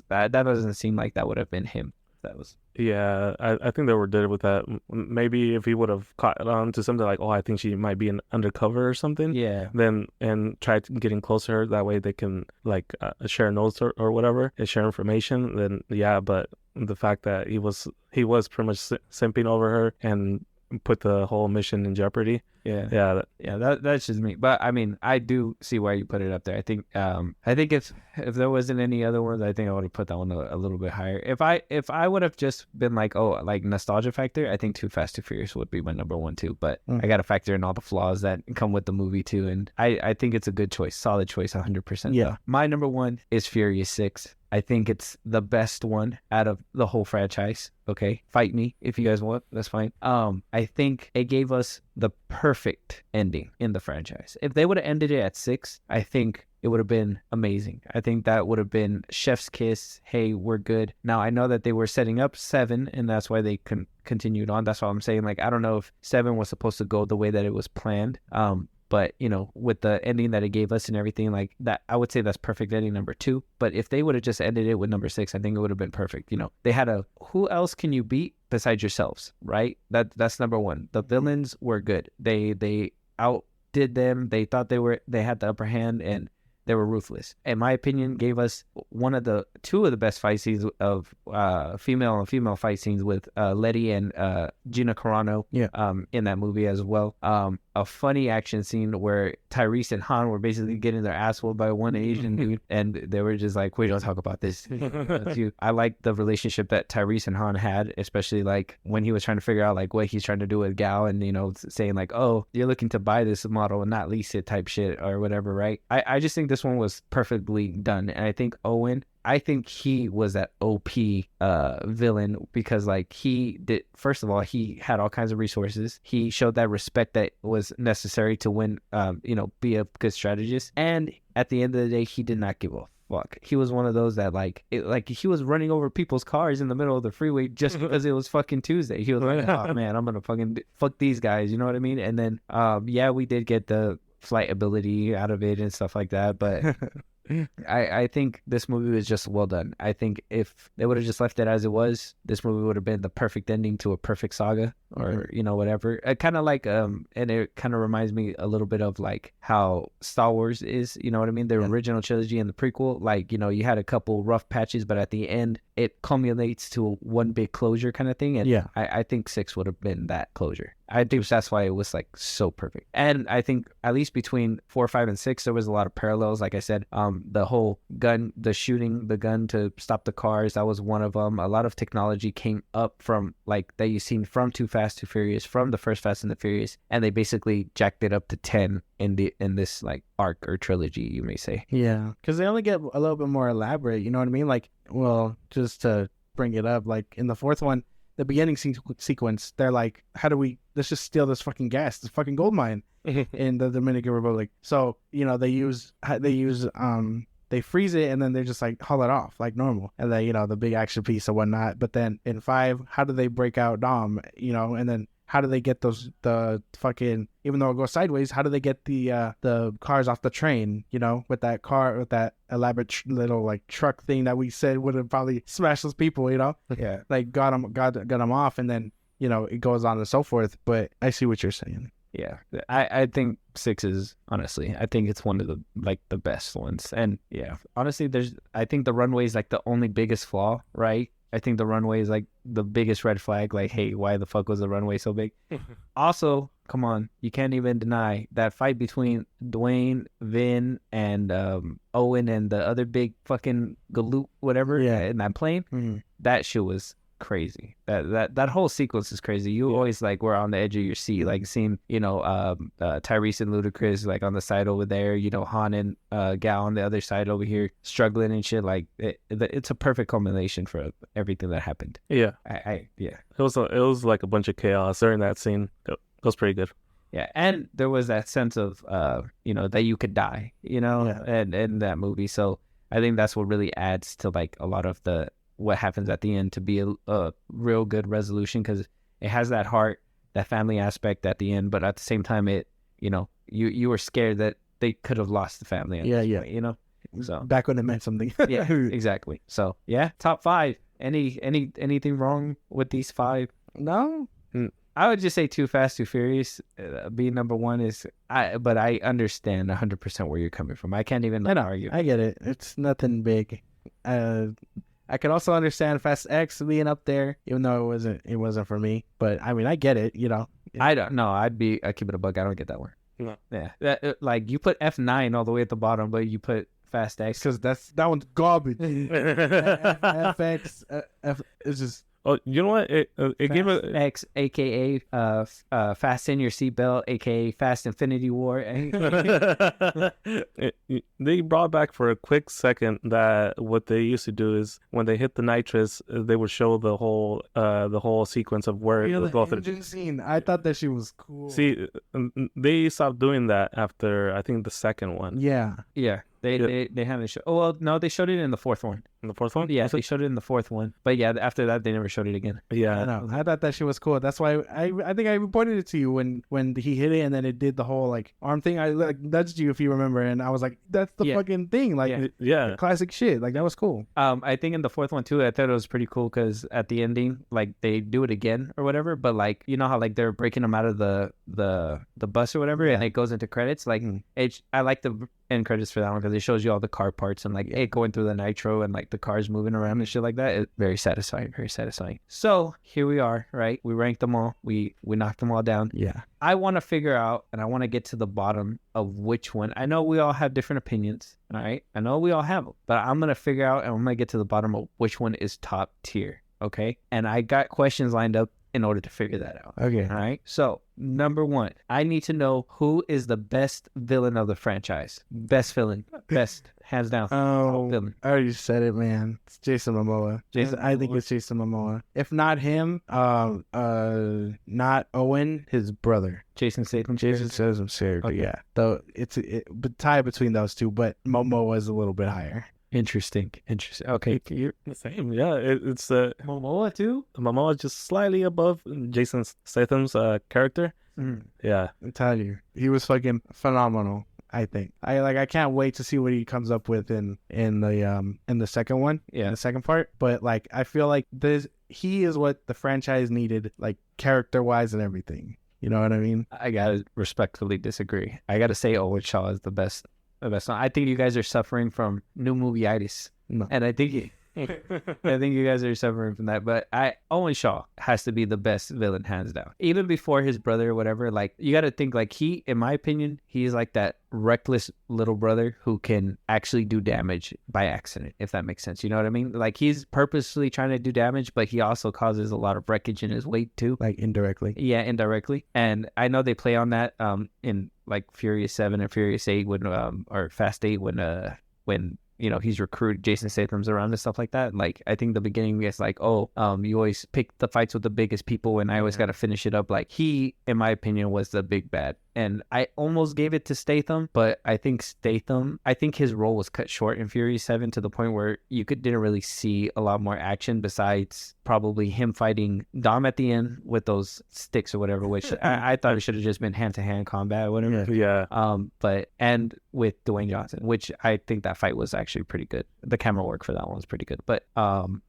doesn't seem like that would have been him. That was. Yeah, I think they were did with that. Maybe if he would have caught on to something like, oh, I think she might be an undercover or something. Yeah. Then and tried getting closer. That way they can like share notes or whatever and share information. Then yeah, but the fact that he was pretty much simping over her and put the whole mission in jeopardy. That's just me. But I mean, I do see why you put it up there. I think if there wasn't any other ones, I think I would have put that one a little bit higher. If I would have just been like, oh, like nostalgia factor, I think Too Fast, Too Furious would be my number one too. But I got to factor in all the flaws that come with the movie too, and I think it's a good choice, solid choice, 100%. Yeah, my number one is Furious 6. I think it's the best one out of the whole franchise. Okay, fight me if you guys want. That's fine. I think it gave us the perfect ending in the franchise. If they would have ended it at 6, I think it would have been amazing. I think that would have been chef's kiss. Hey, we're good. Now, I know that they were setting up 7, and that's why they continued on. That's why I'm saying, like, I don't know if 7 was supposed to go the way that it was planned. But, you know, with the ending that it gave us and everything like that, I would say that's perfect ending number 2. But if they would have just ended it with number 6, I think it would have been perfect. You know, they had who else can you beat besides yourselves, right? That's number 1. The villains were good. They outdid them. They thought they had the upper hand, and they were ruthless. In my opinion, gave us two of the best fight scenes of female and female fight scenes with Letty and Gina Carano in that movie as well. A funny action scene where Tyrese and Han were basically getting their ass whooped by one Asian dude, and they were just like, we don't talk about this. That's you. I like the relationship that Tyrese and Han had, especially like when he was trying to figure out like what he's trying to do with Gal, and, you know, saying like, oh, you're looking to buy this model and not lease it type shit or whatever, right? I just think this one was perfectly done. And I think Owen, he was that OP villain, because like first of all, he had all kinds of resources. He showed that respect that was necessary to win, be a good strategist. And at the end of the day, he did not give a fuck. He was one of those that he was running over people's cars in the middle of the freeway just because it was fucking Tuesday. He was like, oh man, I'm gonna fucking fuck these guys. You know what I mean? And then, we did get the flight ability out of it and stuff like that, but I think this movie was just well done. I think if they would have just left it as it was, this movie would have been the perfect ending to a perfect saga, or whatever. It kind of like and it kind of reminds me a little bit of like how Star Wars is, you know what I mean? The original trilogy and the prequel, like, you know, you had a couple rough patches, but at the end it culminates to one big closure kind of thing. And I think 6 would have been that closure. I think that's why it was like so perfect. And I think at least between 4, 5, and 6, there was a lot of parallels. Like I said, the whole shooting the gun to stop the cars, that was one of them. A lot of technology came up from like that you've seen from Too Fast, Too Furious, from the first Fast and the Furious, and they basically jacked it up to 10 in this like arc or trilogy, you may say. Yeah, because they only get a little bit more elaborate. You know what I mean? Like, well, just to bring it up, like in the 4th one, the beginning sequence, they're like, let's just steal this fucking gas, this fucking gold mine in the Dominican Republic. So, you know, they freeze it, and then they just like haul it off like normal, and then, you know, the big action piece or whatnot. But then in 5, how do they break out Dom, you know, and then how do they get the fucking, even though it goes sideways, how do they get the cars off the train, you know, with that elaborate little like truck thing that we said would have probably smashed those people, you know? Yeah. Like got them off, and then, you know, it goes on and so forth. But I see what you're saying. Yeah, I think 6 is, honestly, I think it's one of the best ones. And yeah, honestly, I think the runway is like the only biggest flaw, right? I think the runway is like the biggest red flag. Like, hey, why the fuck was the runway so big? Also, come on, you can't even deny that fight between Dwayne, Vin, and Owen and the other big fucking galoot, whatever, in that plane. Mm-hmm. That shit was crazy. That whole sequence is crazy. You always like were on the edge of your seat, like seeing, you know, Tyrese and Ludacris like on the side over there, you know, Han and Gal on the other side over here struggling and shit. Like it's a perfect culmination for everything that happened. Yeah, yeah. It was like a bunch of chaos during that scene. It was pretty good. Yeah, and there was that sense of you know, that you could die, you know, and in that movie. So I think that's what really adds to like a lot of what happens at the end to be a real good resolution, because it has that heart, that family aspect at the end, but at the same time, it, you know, you were scared that they could have lost the family. Point, you know, so back when it meant something. Yeah, exactly. So yeah, top 5. Anything wrong with these 5? No. I would just say Too Fast, Too Furious being number 1 is, but I understand 100% where you're coming from. I can't even argue. I get it. It's nothing big. I could also understand Fast X being up there, even though it wasn't for me. But I mean, I get it, you know. I don't know. I keep it a bug. I don't get that one. No. Yeah. Like you put F9 all the way at the bottom, but you put Fast X because that one's garbage. FX, it's just. Oh, you know what? It gave it X, aka Fasten Your Seatbelt, aka Fast Infinity War. They brought back for a quick second that what they used to do is when they hit the nitrous, they would show the whole sequence of where it was going through. Engine scene. I thought that she was cool. See, they stopped doing that after I think the second one. Yeah. They haven't shown. Oh well, no, they showed it in the 4th one. In the 4th one? Yeah, they showed it in the 4th one. But yeah, after that, they never showed it again. Yeah, I know. I thought that shit was cool. That's why I think I reported it to you when he hit it and then it did the whole like arm thing. I like nudged you if you remember, and I was like, "That's the fucking thing!" Like, yeah, classic shit. Like that was cool. I think in the 4th one too, I thought it was pretty cool because at the ending, like they do it again or whatever. But like you know how like they're breaking them out of the bus or whatever, and it goes into credits. Like I like the end credits for that one because it shows you all the car parts and like it going through the nitro and like the cars moving around and shit like that. It's very satisfying, very satisfying. So here we are, right? We ranked them all. We knocked them all down. Yeah. I want to figure out and I want to get to the bottom of which one. I know we all have different opinions, all right? I know we all have them, but I'm going to figure out and I'm going to get to the bottom of which one is top tier, okay? And I got questions lined up in order to figure that out. Okay. All right. So, number 1, I need to know who is the best villain of the franchise. Best villain. Best. Hands down. Oh, villain. I already said it, man. It's Jason Momoa. I think it's Jason Momoa. If not him, not Owen, his brother. Jason Statham. Jason Statham's character, Okay. yeah. Though it's a tie between those two, but Momoa is a little bit higher. Interesting. Okay. you're the same. Yeah, it's Momoa too? Momoa just slightly above Jason Statham's character. Yeah, I tell you, he was fucking phenomenal. I think I can't wait to see what he comes up with in the second one, in the second part. But like I feel like he is what the franchise needed, like character wise and everything. You know what I mean? I gotta respectfully disagree. I gotta say Owen Shaw is the best. I think you guys are suffering from new movie-itis. No. And I think you guys are suffering from that. But Owen Shaw has to be the best villain, hands down. Even before his brother or whatever, like you got to think like in my opinion, he's like that reckless little brother who can actually do damage by accident, if that makes sense. You know what I mean? Like he's purposely trying to do damage, but he also causes a lot of wreckage in his wake too. Like indirectly. Yeah, indirectly. And I know they play on that in like Furious 7 and Furious 8 or Fast 8 when he's recruited Jason Statham's around and stuff like that. Like, I think the beginning it's like, oh, you always pick the fights with the biggest people, and I always got to finish it up. Like, he, in my opinion, was the big bad. And I almost gave it to Statham, but I think his role was cut short in Fury 7 to the point where you didn't really see a lot more action besides probably him fighting Dom at the end with those sticks or whatever, which I thought it should have just been hand-to-hand combat or whatever. Yeah. And with Dwayne Johnson, which I think that fight was actually pretty good. The camera work for that one was pretty good. But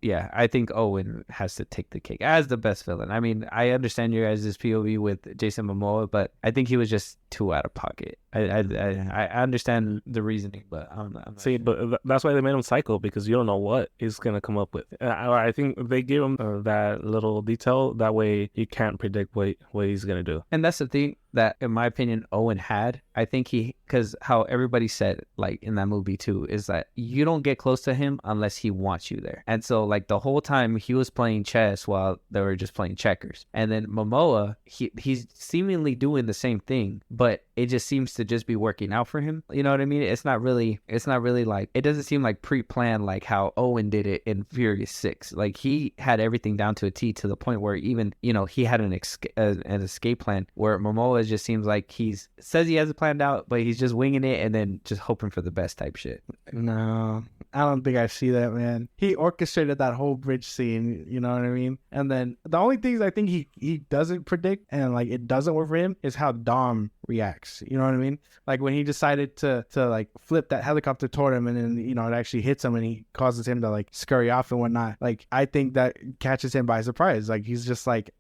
yeah, I think Owen has to take the cake as the best villain. I mean, I understand your guys' POV with Jason Momoa, but I think he was just too out of pocket. I understand the reasoning, but I'm not See, sure. but that's why they made him psycho, because you don't know what he's gonna come up with. I think they gave him that little detail, that way you can't predict what he's gonna do. And that's the thing that, in my opinion, Owen had. I think because how everybody said, like, in that movie too, is that you don't get close to him unless he wants you there. And so, like, the whole time he was playing chess while they were just playing checkers. And then Momoa, he's seemingly doing the same thing, but it just seems to just be working out for him. You know what I mean? It's not really like, it doesn't seem like pre-planned like how Owen did it in Furious 6. Like, he had everything down to a T, to the point where even, he had an escape plan, where Momoa just seems like says he has it planned out, but he's just winging it and then just hoping for the best type shit. No, I don't think I see that, man. He orchestrated that whole bridge scene, you know what I mean? And then the only things I think he doesn't predict, and like it doesn't work for him, is how Dom reacts. You know what I mean? Like, when he decided to like flip that helicopter toward him, and then it actually hits him and he causes him to like scurry off and whatnot. Like, I think that catches him by surprise. Like, he's just like,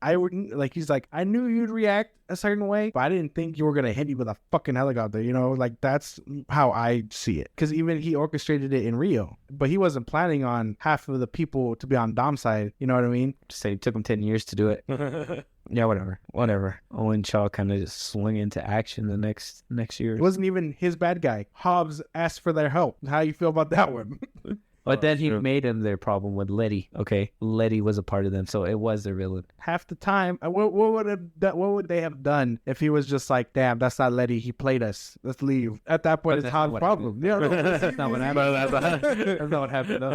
he's like, I knew you'd react a certain way, but I didn't think you were gonna hit me with a fucking helicopter. Like, that's how I see it. Because even he orchestrated it in Rio, but he wasn't planning on half of the people to be on Dom's side. You know what I mean? Just say it took him 10 years to do it. Yeah, whatever. Owen Shaw kind of just swung into action the next year. It wasn't even his bad guy. Hobbs asked for their help. How you feel about that one? But then he made him their problem with Letty. Okay, Letty was a part of them, so it was their villain. Half the time, what would they have done if he was just like, damn, that's not Letty, he played us, let's leave. At that point, it's Hobbs' problem. Yeah, no, That's not what happened. That's not what happened. No.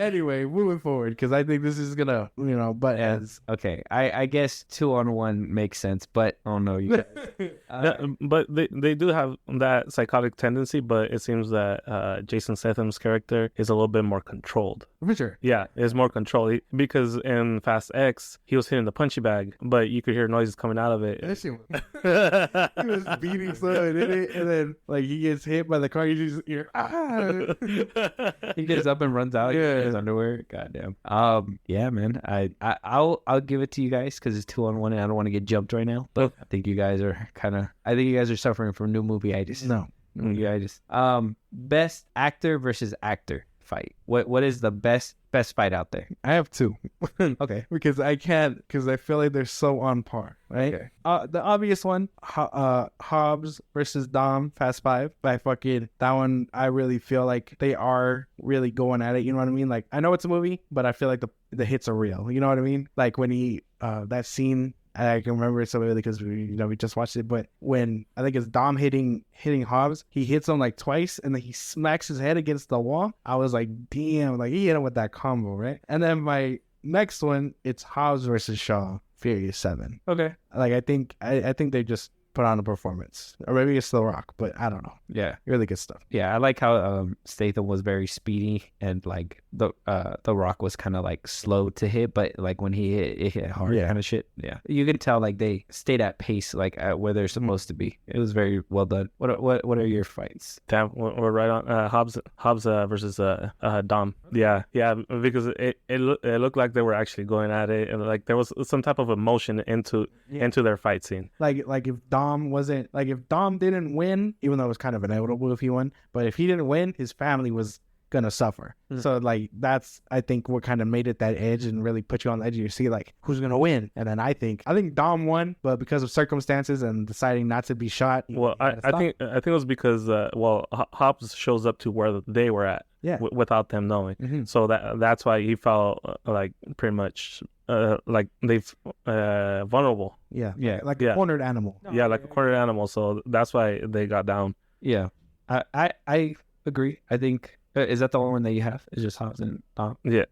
Anyway, moving forward, because I think this is gonna, but Yes. Okay, I guess 2-on-1 makes sense, but oh no, you guys. But they do have that psychotic tendency, but it seems that Jason Statham's character is a little bit more controlled. for sure. Yeah, it's more controlled, because in Fast X he was hitting the punching bag, but you could hear noises coming out of it. That shit was, he was beating someone in it, and then like he gets hit by the car. You just hear He gets up and runs out. Yeah. In his underwear. Goddamn. Yeah, man. I'll give it to you guys because it's 2-on-1, and I don't want to get jumped right now. But I think you guys are suffering from new movie-itis. no. Movie-itis. Best actor versus actor fight. What is the best fight out there? I have two. Okay. because I feel like they're so on par, right? Okay. The obvious one, Hobbs versus Dom, Fast 5. That one, I really feel like they are really going at it. You know what I mean? Like, I know it's a movie, but I feel like the hits are real. You know what I mean? Like, when he that scene, I can remember it so vividly because we just watched it. But when I think it's Dom hitting Hobbs, he hits him like twice, and then he smacks his head against the wall. I was like, damn, like he hit him with that combo, right? And then my next one, it's Hobbs versus Shaw, Furious 7. Okay. Like, I think they just put on a performance, or maybe it's The Rock, but I don't know. Yeah. Really good stuff. Yeah, I like how Statham was very speedy, and like the Rock was kind of like slow to hit, but like when he hit, it hit hard, Yeah. kind of shit. Yeah, you could tell like they stayed at pace, like where they're supposed to be. It was very well done. What are your fights? Damn, we're right on. Hobbs versus Dom. Yeah, because it looked like they were actually going at it, and like there was some type of emotion into their fight scene. Like if Dom didn't win, even though it was kind of inevitable if he won, but if he didn't win, his family was gonna suffer. So like that's, I think, what kind of made it that edge and really put you on the edge of your seat, like who's gonna win. And then I think Dom won, but because of circumstances and deciding not to be shot. Well, I think it was because Hobbs shows up to where they were at, without them knowing. Mm-hmm. So that's why he felt like pretty much like they've vulnerable. Like a cornered animal. Like a cornered animal. So that's why they got down. Yeah, I agree. I think Is that the only one that you have? It's just Hobbs and Dom. Yeah.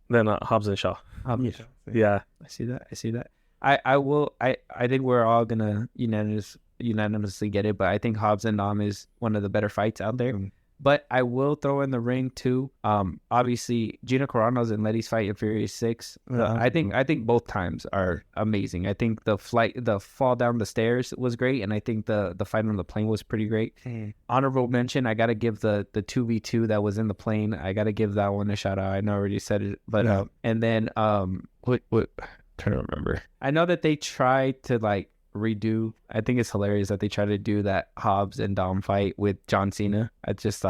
Then Hobbs and Shaw. Hobbs and Yeah. Shaw. Yeah. I see that. I see that. I think we're all gonna unanimously get it, but I think Hobbs and Dom is one of the better fights out there. But I will throw in the ring too. Obviously Gina Carano's and Letty's fight in Furious 6. I think both times are amazing. I think the fall down the stairs was great, and I think the fight on the plane was pretty great. Honorable mention, I gotta give the 2v2 that was in the plane. I gotta give that one a shout out. I know I already said it, but and then what trying to remember. I know that they tried to like redo. I think it's hilarious that they try to do that Hobbs and Dom fight with John Cena. I just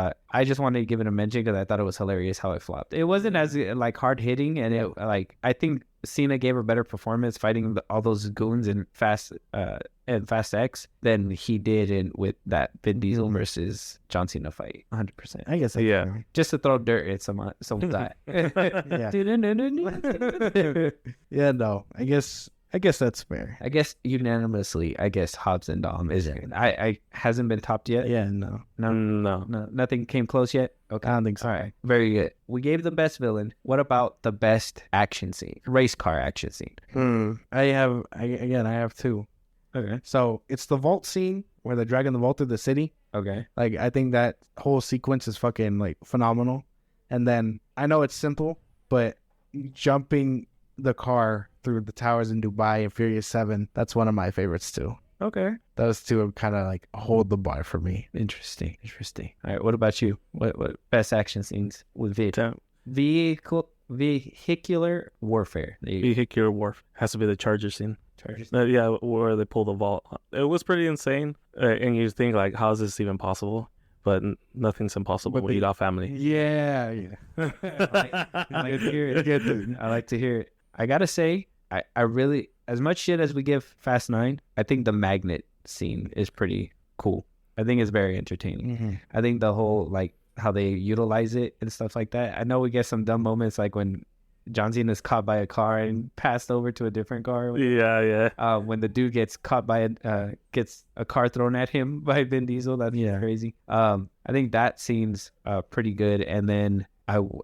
wanted to give it a mention because I thought it was hilarious how it flopped. It wasn't as like hard hitting, and it like I think Cena gave a better performance fighting all those goons in Fast X than he did with that Vin Diesel versus John Cena fight. 100%. I guess. Yeah. Just to throw dirt at someone's eye. Yeah. No. I guess that's fair. I guess unanimously, Hobbs and Dom is it. I hasn't been topped yet. Yeah. No. No. Nothing came close yet. Okay, I don't think so. All right, very good. We gave the best villain. What about the best action scene? Race car action scene. I have two. Okay. So it's the vault scene where they're dragging the vault through the city. Okay. Like, I think that whole sequence is fucking like phenomenal. And then I know it's simple, but jumping the car through the towers in Dubai in Furious 7, that's one of my favorites too. Okay. Those two kind of like hold the bar for me. Interesting. All right. What about you? What best action scenes with vehicular warfare? Vehicular warfare has to be the Charger scene. Yeah, where they pull the vault. It was pretty insane, and you think like, how is this even possible? But nothing's impossible when you got family. Yeah. I like to hear it. I like to hear it. I gotta say, I really, as much shit as we give Fast 9, I think the magnet scene is pretty cool. I think it's very entertaining. Mm-hmm. I think the whole, like, how they utilize it and stuff like that. I know we get some dumb moments, like when John Cena is caught by a car and passed over to a different car. Yeah. When the dude gets caught by gets a car thrown at him by Vin Diesel, that's crazy. I think that scene's pretty good. And then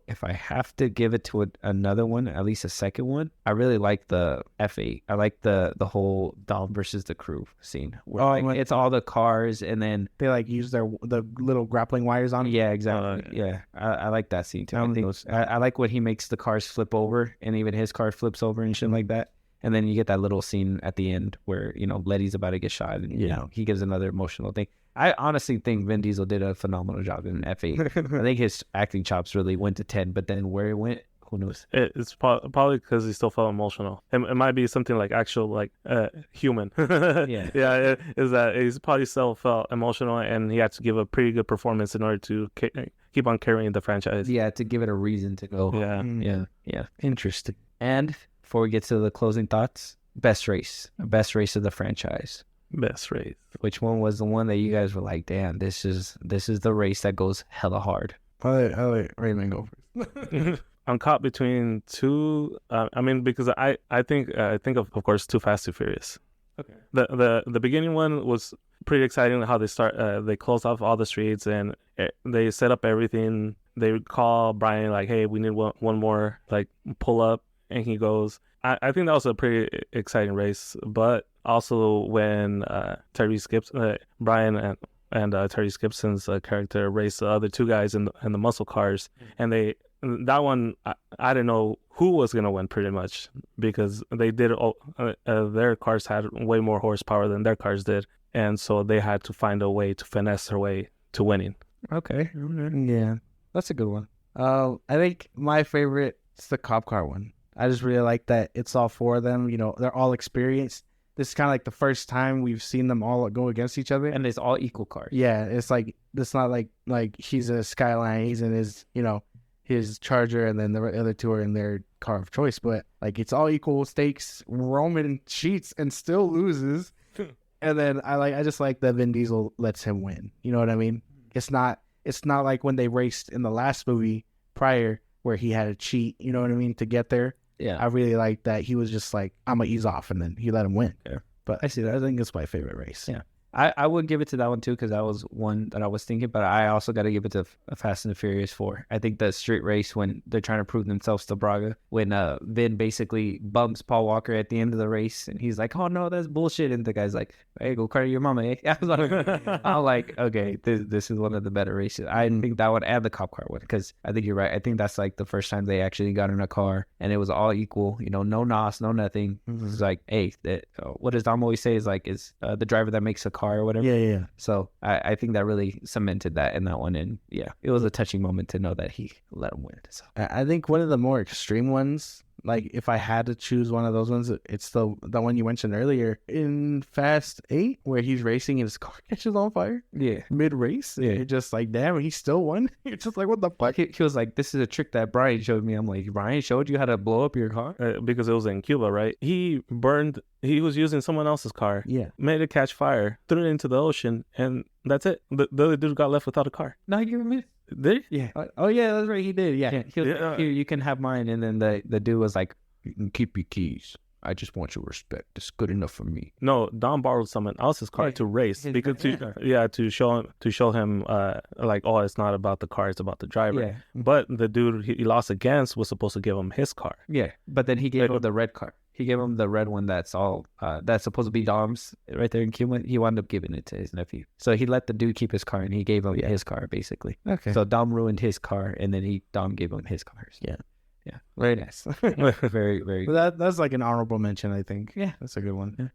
if I have to give it to another one, at least a second one, I really like the F8. I like the whole Dom versus the crew scene. Where, it's all the cars, and then they like use the little grappling wires on it. Yeah, exactly. Yeah, I like that scene too. I like when he makes the cars flip over, and even his car flips over and shit like that. And then you get that little scene at the end where, Letty's about to get shot, and he gives another emotional thing. I honestly think Vin Diesel did a phenomenal job in F8. I think his acting chops really went to 10, but then where it went, who knows? It's probably because he still felt emotional. It might be something like actual, like, human. Yeah, is that he's probably still felt emotional, and he had to give a pretty good performance in order to keep on carrying the franchise. Yeah, to give it a reason to go. Yeah. Interesting. And before we get to the closing thoughts, best race of the franchise. Best race. Which one was the one that you guys were like, damn, this is the race that goes hella hard? I'll let Raymond go first. I'm caught between two. Because I think of course, Too Fast, Too Furious. Okay. The beginning one was pretty exciting. How they closed off all the streets and they set up everything. They call Brian like, hey, we need one more like pull up, and he goes. I think that was a pretty exciting race, but also when Brian and Tyrese Gibson's character raced the other two guys in the muscle cars, and that one I didn't know who was gonna win pretty much because they did their cars had way more horsepower than their cars did, and so they had to find a way to finesse their way to winning. Okay, yeah, that's a good one. I think my favorite is the cop car one. I just really like that it's all four of them. They're all experienced. This is kind of like the first time we've seen them all go against each other. And it's all equal cars. Yeah, it's not like he's a Skyline, he's in his Charger, and then the other two are in their car of choice. But like it's all equal stakes. Roman cheats and still loses. And then I just like that Vin Diesel lets him win. You know what I mean? It's not like when they raced in the last movie prior where he had to cheat. You know what I mean, to get there. Yeah, I really like that he was just like, I'm gonna ease off, and then he let him win. Yeah, but I see that. I think it's my favorite race. Yeah, I would give it to that one too, because that was one that I was thinking, but I also got to give it to Fast and the Furious 4. I think the street race when they're trying to prove themselves to Braga, when Vin basically bumps Paul Walker at the end of the race, and he's like, "Oh no, that's bullshit," and the guy's like, "Hey, go carry your mama." Eh? I'm like, okay, this is one of the better races. I think that one and the cop car one, because I think you're right. I think that's like the first time they actually got in a car and it was all equal. You know, no nos, no nothing. It's like, hey, what does Dom always say is like, is the driver that makes a car or whatever. Yeah. So I think that really cemented that in that one, and yeah, it was a touching moment to know that he let him win. So I think one of the more extreme ones, like if I had to choose one of those ones, it's the one you mentioned earlier in Fast 8, where he's racing and his car catches on fire. yeah, Mid race. Yeah. You're just like, damn, he still won. You're just like, what the fuck? he was like, "This is a trick that Brian showed me." I'm like, "Brian showed you how to blow up your car?" Because it was in Cuba, right? He was using someone else's car, Yeah. made it catch fire, threw it into the ocean, and that's it. The other dude got left without a car. No, you me. Did he? Yeah. Oh yeah, that's right. He did. Yeah. He was Yeah. like, "Here, you can have mine," and then the dude was like, "You can keep your keys. I just want your respect. It's good enough for me." No, Don borrowed someone else's car Yeah. to race His- because yeah. to show him like, oh, it's not about the car, it's about the driver. Yeah, But the dude he lost against was supposed to give him his car. yeah. But then he gave him the red car. He gave him the red one that's all that's supposed to be Dom's right there in Cuba. He wound up giving it to his nephew. So he let the dude keep his car and he gave him his car basically. Okay. So Dom ruined his car and then Dom gave him his cars. Yeah. Yeah. Very nice. Very, very Well, that's like an honorable mention, I think. Yeah. That's a good one.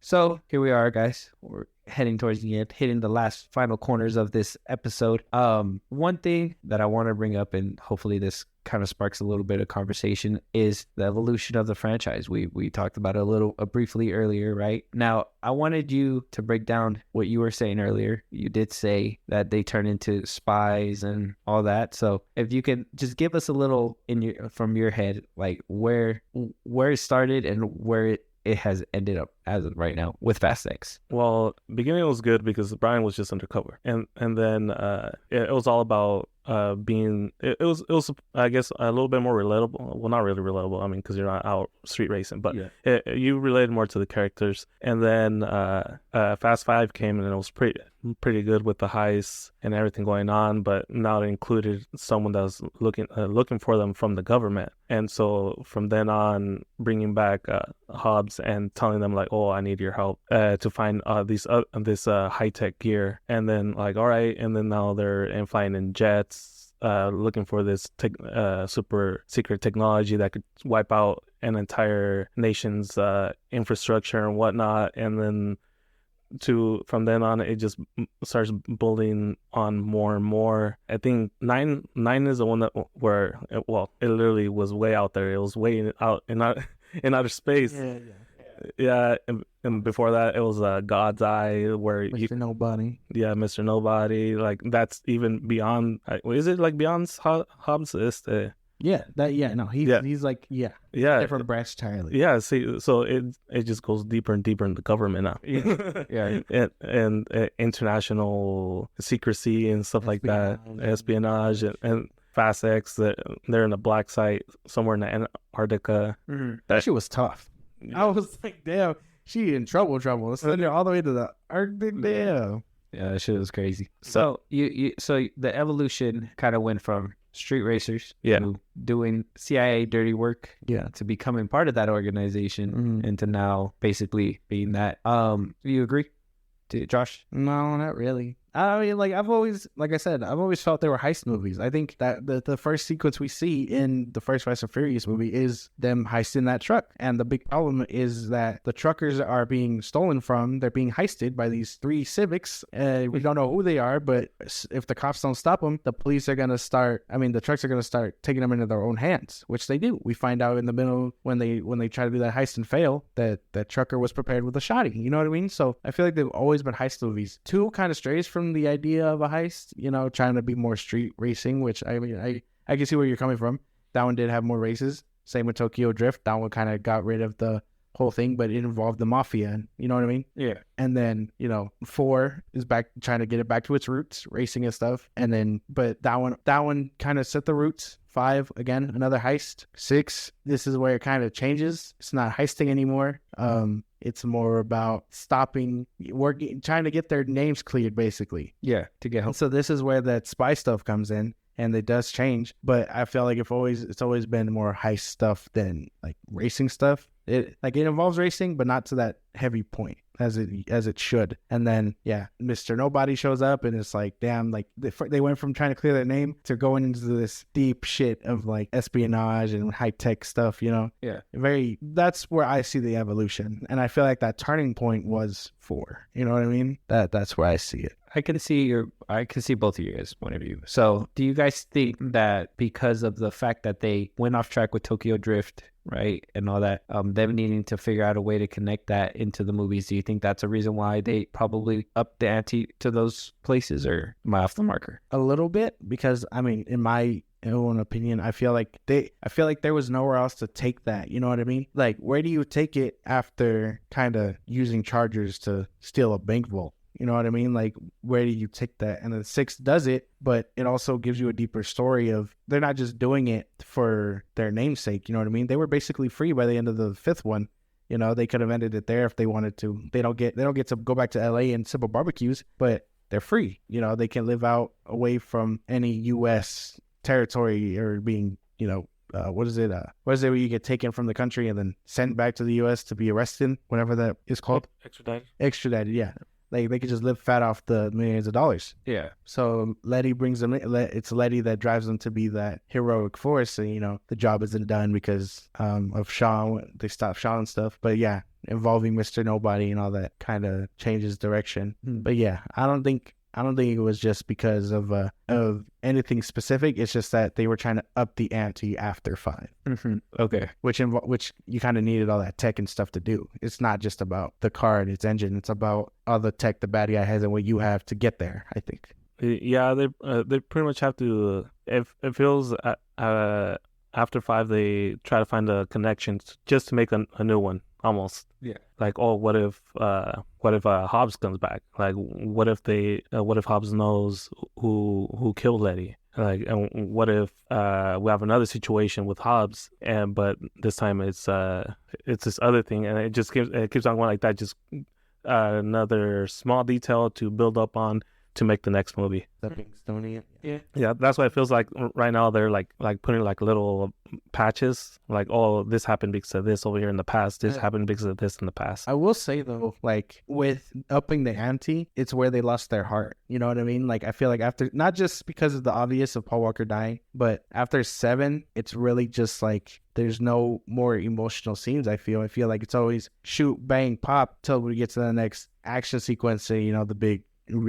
So here we are, guys. We're heading towards the end, hitting the last final corners of this episode. One thing that I want to bring up, and hopefully this kind of sparks a little bit of conversation, is the evolution of the franchise. We talked about it a little briefly earlier, right? Now, I wanted you to break down what you were saying earlier. You did say that they turn into spies and all that. So if you can just give us a little from your head, like where it started and where it has ended up as of right now with Fast X. Well, beginning was good because Brian was just undercover, and then it was all about being it was I guess a little bit more relatable. Well, not really relatable. I mean, because you're not out street racing, but you related more to the characters. And then Fast 5 came, and it was pretty good with the heists and everything going on, but now it included someone that was looking for them from the government. And so from then on, bringing back Hobbs and telling them like, oh, I need your help to find this high tech gear, and then like, all right, and then now they're flying in jets, looking for this super secret technology that could wipe out an entire nation's infrastructure and whatnot, and then from then on it just starts building on more and more. I think nine is the one that where it literally was way out there. It was way out in outer space. Yeah, and before that it was God's Eye, where Mr. Nobody. Yeah, Mr. Nobody. Like that's even beyond. Is it like beyond Hobbs? He's like different branch entirely. Yeah, see, so it just goes deeper and deeper into government now. Yeah. and international secrecy and stuff like that, espionage and Fast X. They're in a black site somewhere in the Antarctica. That shit was tough. I was like, damn, she in trouble. Send her all the way to the Arctic. Damn. Yeah, that shit was crazy. So so the evolution kind of went from street racers to doing CIA dirty work to becoming part of that organization and to now basically being that. Do you agree, Josh? No, not really. I mean, like I've always felt they were heist movies. I think that the first sequence we see in the first Fast and Furious movie is them heisting that truck. And the big problem is that the truckers are being stolen from. They're being heisted by these 3 Civics. We don't know who they are, but if the cops don't stop them, the trucks are going to start taking them into their own hands, which they do. We find out in the middle when they try to do that heist and fail that that trucker was prepared with a shotty. You know what I mean? So I feel like they've always been heist movies. 2 kind of strays from the idea of a heist, trying to be more street racing, which I mean, I can see where you're coming from. That one did have more races. Same with Tokyo Drift. That one kind of got rid of the whole thing, but it involved the mafia. You know what I mean? Yeah. And then, 4 is back trying to get it back to its roots, racing and stuff. And then, but that one kind of set the roots 5, again, another heist. 6, this is where it kind of changes. It's not heisting anymore. It's more about stopping, working, trying to get their names cleared, basically. Yeah, to get help. So this is where that spy stuff comes in, and it does change. But I feel like it's always been more heist stuff than like racing stuff. It involves racing, but not to that heavy point as it should. And then Mr. Nobody shows up, and it's like, damn, like they went from trying to clear their name to going into this deep shit of like espionage and high tech stuff. Yeah. That's where I see the evolution, and I feel like that turning point was 4. You know what I mean? That's where I see it. I can see both of you guys' point of view. So do you guys think that because of the fact that they went off track with Tokyo Drift, right, and all that, them needing to figure out a way to connect that into the movies, do you think that's a reason why they probably upped the ante to those places, or am I off the marker? A little bit, because I mean, in my own opinion, I feel like there was nowhere else to take that. You know what I mean? Like, where do you take it after kind of using chargers to steal a bank vault? You know what I mean? Like, where do you take that? And then 6 does it, but it also gives you a deeper story of they're not just doing it for their namesake. You know what I mean? They were basically free by the end of the 5th one. They could have ended it there if they wanted to. They don't get to go back to LA and simple barbecues, but they're free. They can live out away from any U.S. territory or being, what is it where you get taken from the country and then sent back to the U.S. to be arrested, whatever that is called. Extradited, yeah. Like, they could just live fat off the millions of dollars. Yeah. So Letty brings them in. It's Letty that drives them to be that heroic force. And, the job isn't done because of Sean. They stop Sean and stuff. But yeah, involving Mr. Nobody and all that kind of changes direction. But yeah, I don't think it was just because of anything specific. It's just that they were trying to up the ante after 5. Mm-hmm. Okay. Which you kind of needed all that tech and stuff to do. It's not just about the car and its engine. It's about all the tech the bad guy has and what you have to get there, I think. Yeah, they pretty much have to. If it feels after 5, they try to find a connection just to make a new one. Almost. Yeah. Like, what if Hobbs comes back? Like, what if Hobbs knows who killed Letty? Like, and what if we have another situation with Hobbs, but this time it's this other thing, and it keeps on going like that. Just another small detail to build up on to make the next movie. Stepping stone. Yeah, that's what it feels like right now. They're like putting like little patches, like, oh, this happened because of this over here in the past. This happened because of this in the past. I will say though, like, with upping the ante, it's where they lost their heart. You know what I mean? Like, I feel like after, not just because of the obvious of Paul Walker dying, but after 7, it's really just like there's no more emotional scenes. I feel like it's always shoot, bang, pop till we get to the next action sequence. The big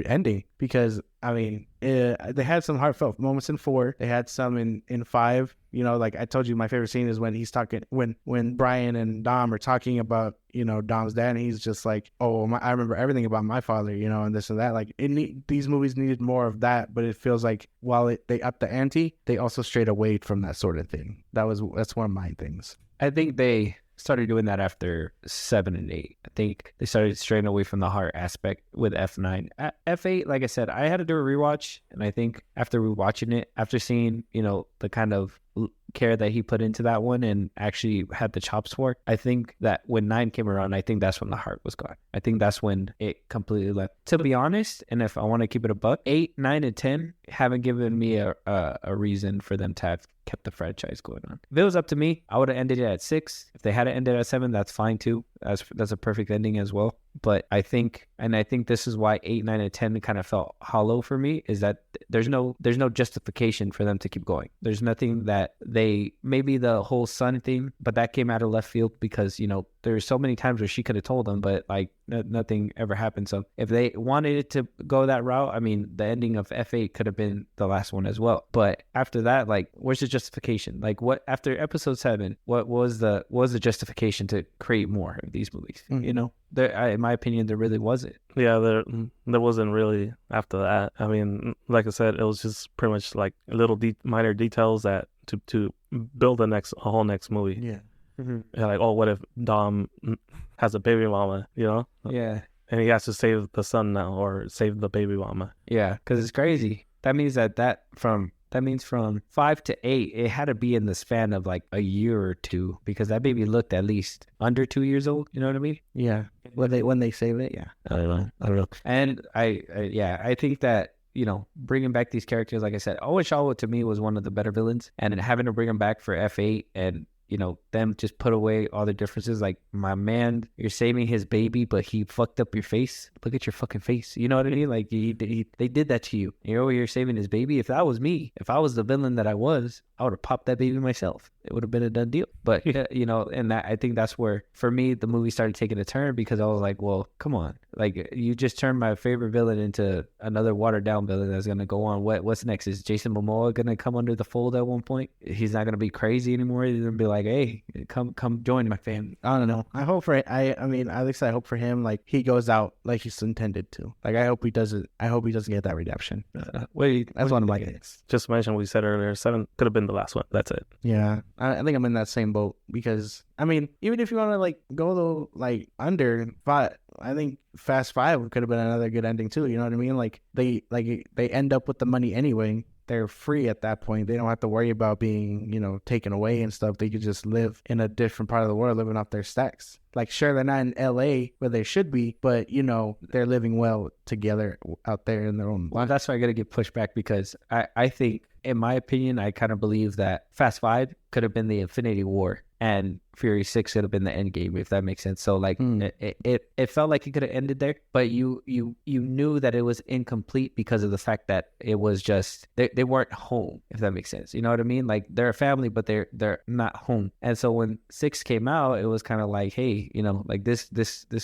ending, because I mean, they had some heartfelt moments in 4. They had some in 5. Like I told you, my favorite scene is when he's talking, when Brian and Dom are talking about, Dom's dad, and he's just like, oh, I remember everything about my father, and this and that. Like, these movies needed more of that, but it feels like while they upped the ante, they also strayed away from that sort of thing. That's one of my things. I think they started doing that after 7 and 8. I think they started straying away from the heart aspect with F9. F8, like I said, I had to do a rewatch, and I think after rewatching it, after seeing, the kind of care that he put into that one and actually had the chops for, I think that when 9 came around, I think that's when the heart was gone. I think that's when it completely left. To be honest, and if I want to keep it a buck, 8, 9, and 10 haven't given me a reason for them to have kept the franchise going on. If it was up to me, I would have ended it at 6. If they had ended at 7, that's fine too. That's a perfect ending as well. But I think this is why 8, 9, and 10 kind of felt hollow for me, is that there's no justification for them to keep going. There's nothing that maybe the whole son thing, but that came out of left field because, there's so many times where she could have told them, but like nothing ever happened. So if they wanted it to go that route, I mean, the ending of F8 could have been the last one as well. But after that, like, where's the justification? Like, what after episode 7, what was the justification to create more of these movies? Mm-hmm. In my opinion, there really wasn't. Yeah, there wasn't really after that. I mean, like I said, it was just pretty much like little minor details that to build a whole next movie. Yeah. Mm-hmm. Yeah, like, oh, what if Dom has a baby mama? Yeah. And he has to save the son now, or save the baby mama. Yeah, because it's crazy. That means that from That means from 5 to 8, it had to be in the span of like a year or two, because that baby looked at least under 2 years old. You know what I mean? Yeah. When they save it, yeah. I don't know. And I think that, you know, bringing back these characters, like I said, Owen Shaw to me was one of the better villains, and having to bring him back for F8 and, you know, them just put away all the differences. Like, my man, you're saving his baby, but he fucked up your face. Look at your fucking face. You know what I mean? Like, they did that to you. You're over here saving his baby. If that was me, if I was the villain that I was, I would have popped that baby myself. It would have been a done deal. But, you know, and that, I think that's where, for me, the movie started taking a turn, because I was like, well, come on. Like, you just turned my favorite villain into another watered down villain that's going to go on. What's next? Is Jason Momoa going to come under the fold at one point? He's not going to be crazy anymore. He's going to be like, hey, come join my family. I don't know. I hope for I mean, at least I hope for him, like, he goes out like he's intended to. Like, I hope he doesn't get that redemption. That's one of my things. Just to mention what we said earlier, 7 could have been the last one. That's it. Yeah, I think I'm in that same boat, because I mean, even if you want to like go to like under 5, I think Fast 5 could have been another good ending too. You know what I mean? Like, they end up with the money anyway. They're free at that point. They don't have to worry about being, you know, taken away and stuff. They could just live in a different part of the world, living off their stacks. Like, sure, they're not in LA where they should be, but, you know, they're living well together out there in their own life. Well, that's why I got to get pushed back, because I think, in my opinion, I kind of believe that Fast 5 could have been the Infinity War, and Fury 6 could have been the end game, if that makes sense. So, like, it felt like it could have ended there, but you knew that it was incomplete because of the fact that it was just, they weren't home, if that makes sense. You know what I mean? Like, they're a family, but they're not home. And so when 6 came out, it was kind of like, hey, you know, like, this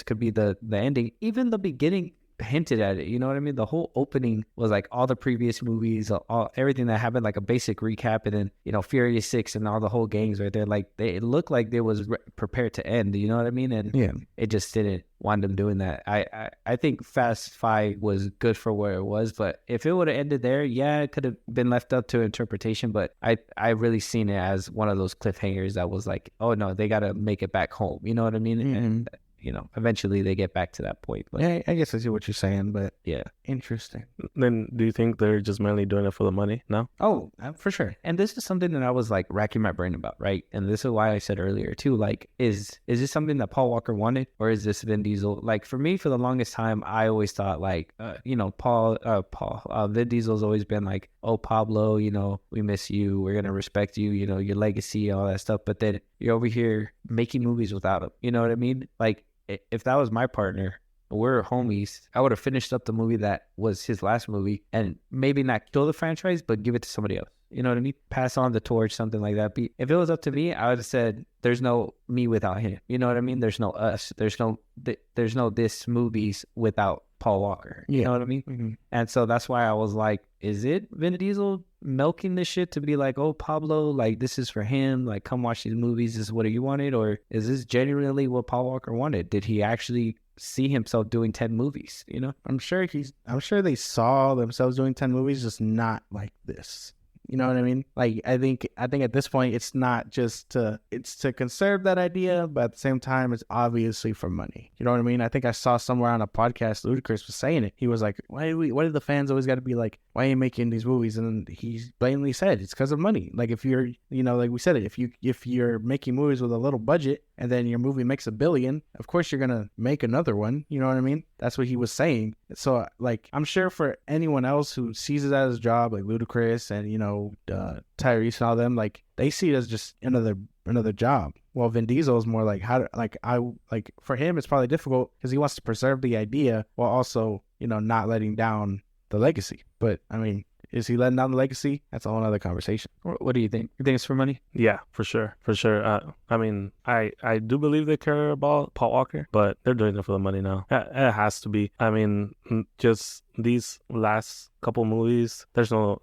could be the ending. Even the beginning hinted at it, you know what I mean? The whole opening was like all the previous movies, everything that happened, like a basic recap, and then, you know, Furious 6 and all the whole gangs right there. Like, it looked like they was prepared to end, you know what I mean? And yeah, it just didn't wind up doing that. I think Fast 5 was good for where it was, but if it would have ended there, yeah, it could have been left up to interpretation. But I really seen it as one of those cliffhangers that was like, oh no, they got to make it back home, you know what I mean? Mm-hmm. And, you know, eventually they get back to that point. But yeah, I guess I see what you're saying, but yeah, interesting. Then do you think they're just mainly doing it for the money now? Oh, for sure. And this is something that I was like racking my brain about, right? And this is why I said earlier too, like, is this something that Paul Walker wanted, or is this Vin Diesel? Like, for me, for the longest time, I always thought like, you know, Vin Diesel's always been like, oh, Pablo, you know, we miss you, we're gonna respect you, you know, your legacy, all that stuff. But then you're over here making movies without him. You know what I mean? Like, if that was my partner, we're homies, I would have finished up the movie that was his last movie, and maybe not kill the franchise, but give it to somebody else. You know what I mean? Pass on the torch, something like that. If it was up to me, I would have said, there's no me without him. You know what I mean? There's no us. There's no this movies without Paul Walker. You know what I mean? Mm-hmm. And so that's why I was like, is it Vin Diesel milking this shit to be like, oh, Pablo, like, this is for him, like, come watch these movies, this is what you wanted? Or is this genuinely what Paul Walker wanted? Did he actually see himself doing 10 movies? You know, I'm sure they saw themselves doing 10 movies, just not like this. You know what I mean? Like, I think at this point, it's not just it's to conserve that idea, but at the same time, it's obviously for money. You know what I mean? I think I saw somewhere on a podcast, Ludacris was saying it. He was like, why do the fans always got to be like, why are you making these movies? And he blatantly said, it's because of money. Like, if you're, you know, like we said it, if you're making movies with a little budget and then your movie makes $1 billion, of course you're going to make another one. You know what I mean? That's what he was saying. So, like, I'm sure for anyone else who sees it as a job, like Ludacris and, you know, Tyrese and all them, like, they see it as just another job. Well, Vin Diesel is more like, for him, it's probably difficult because he wants to preserve the idea while also, you know, not letting down the legacy. But, I mean, is he letting down the legacy? That's a whole other conversation. What do you think? You think it's for money? Yeah, for sure. I mean, I do believe they care about Paul Walker, but they're doing it for the money now. It has to be. I mean, just these last couple movies, there's no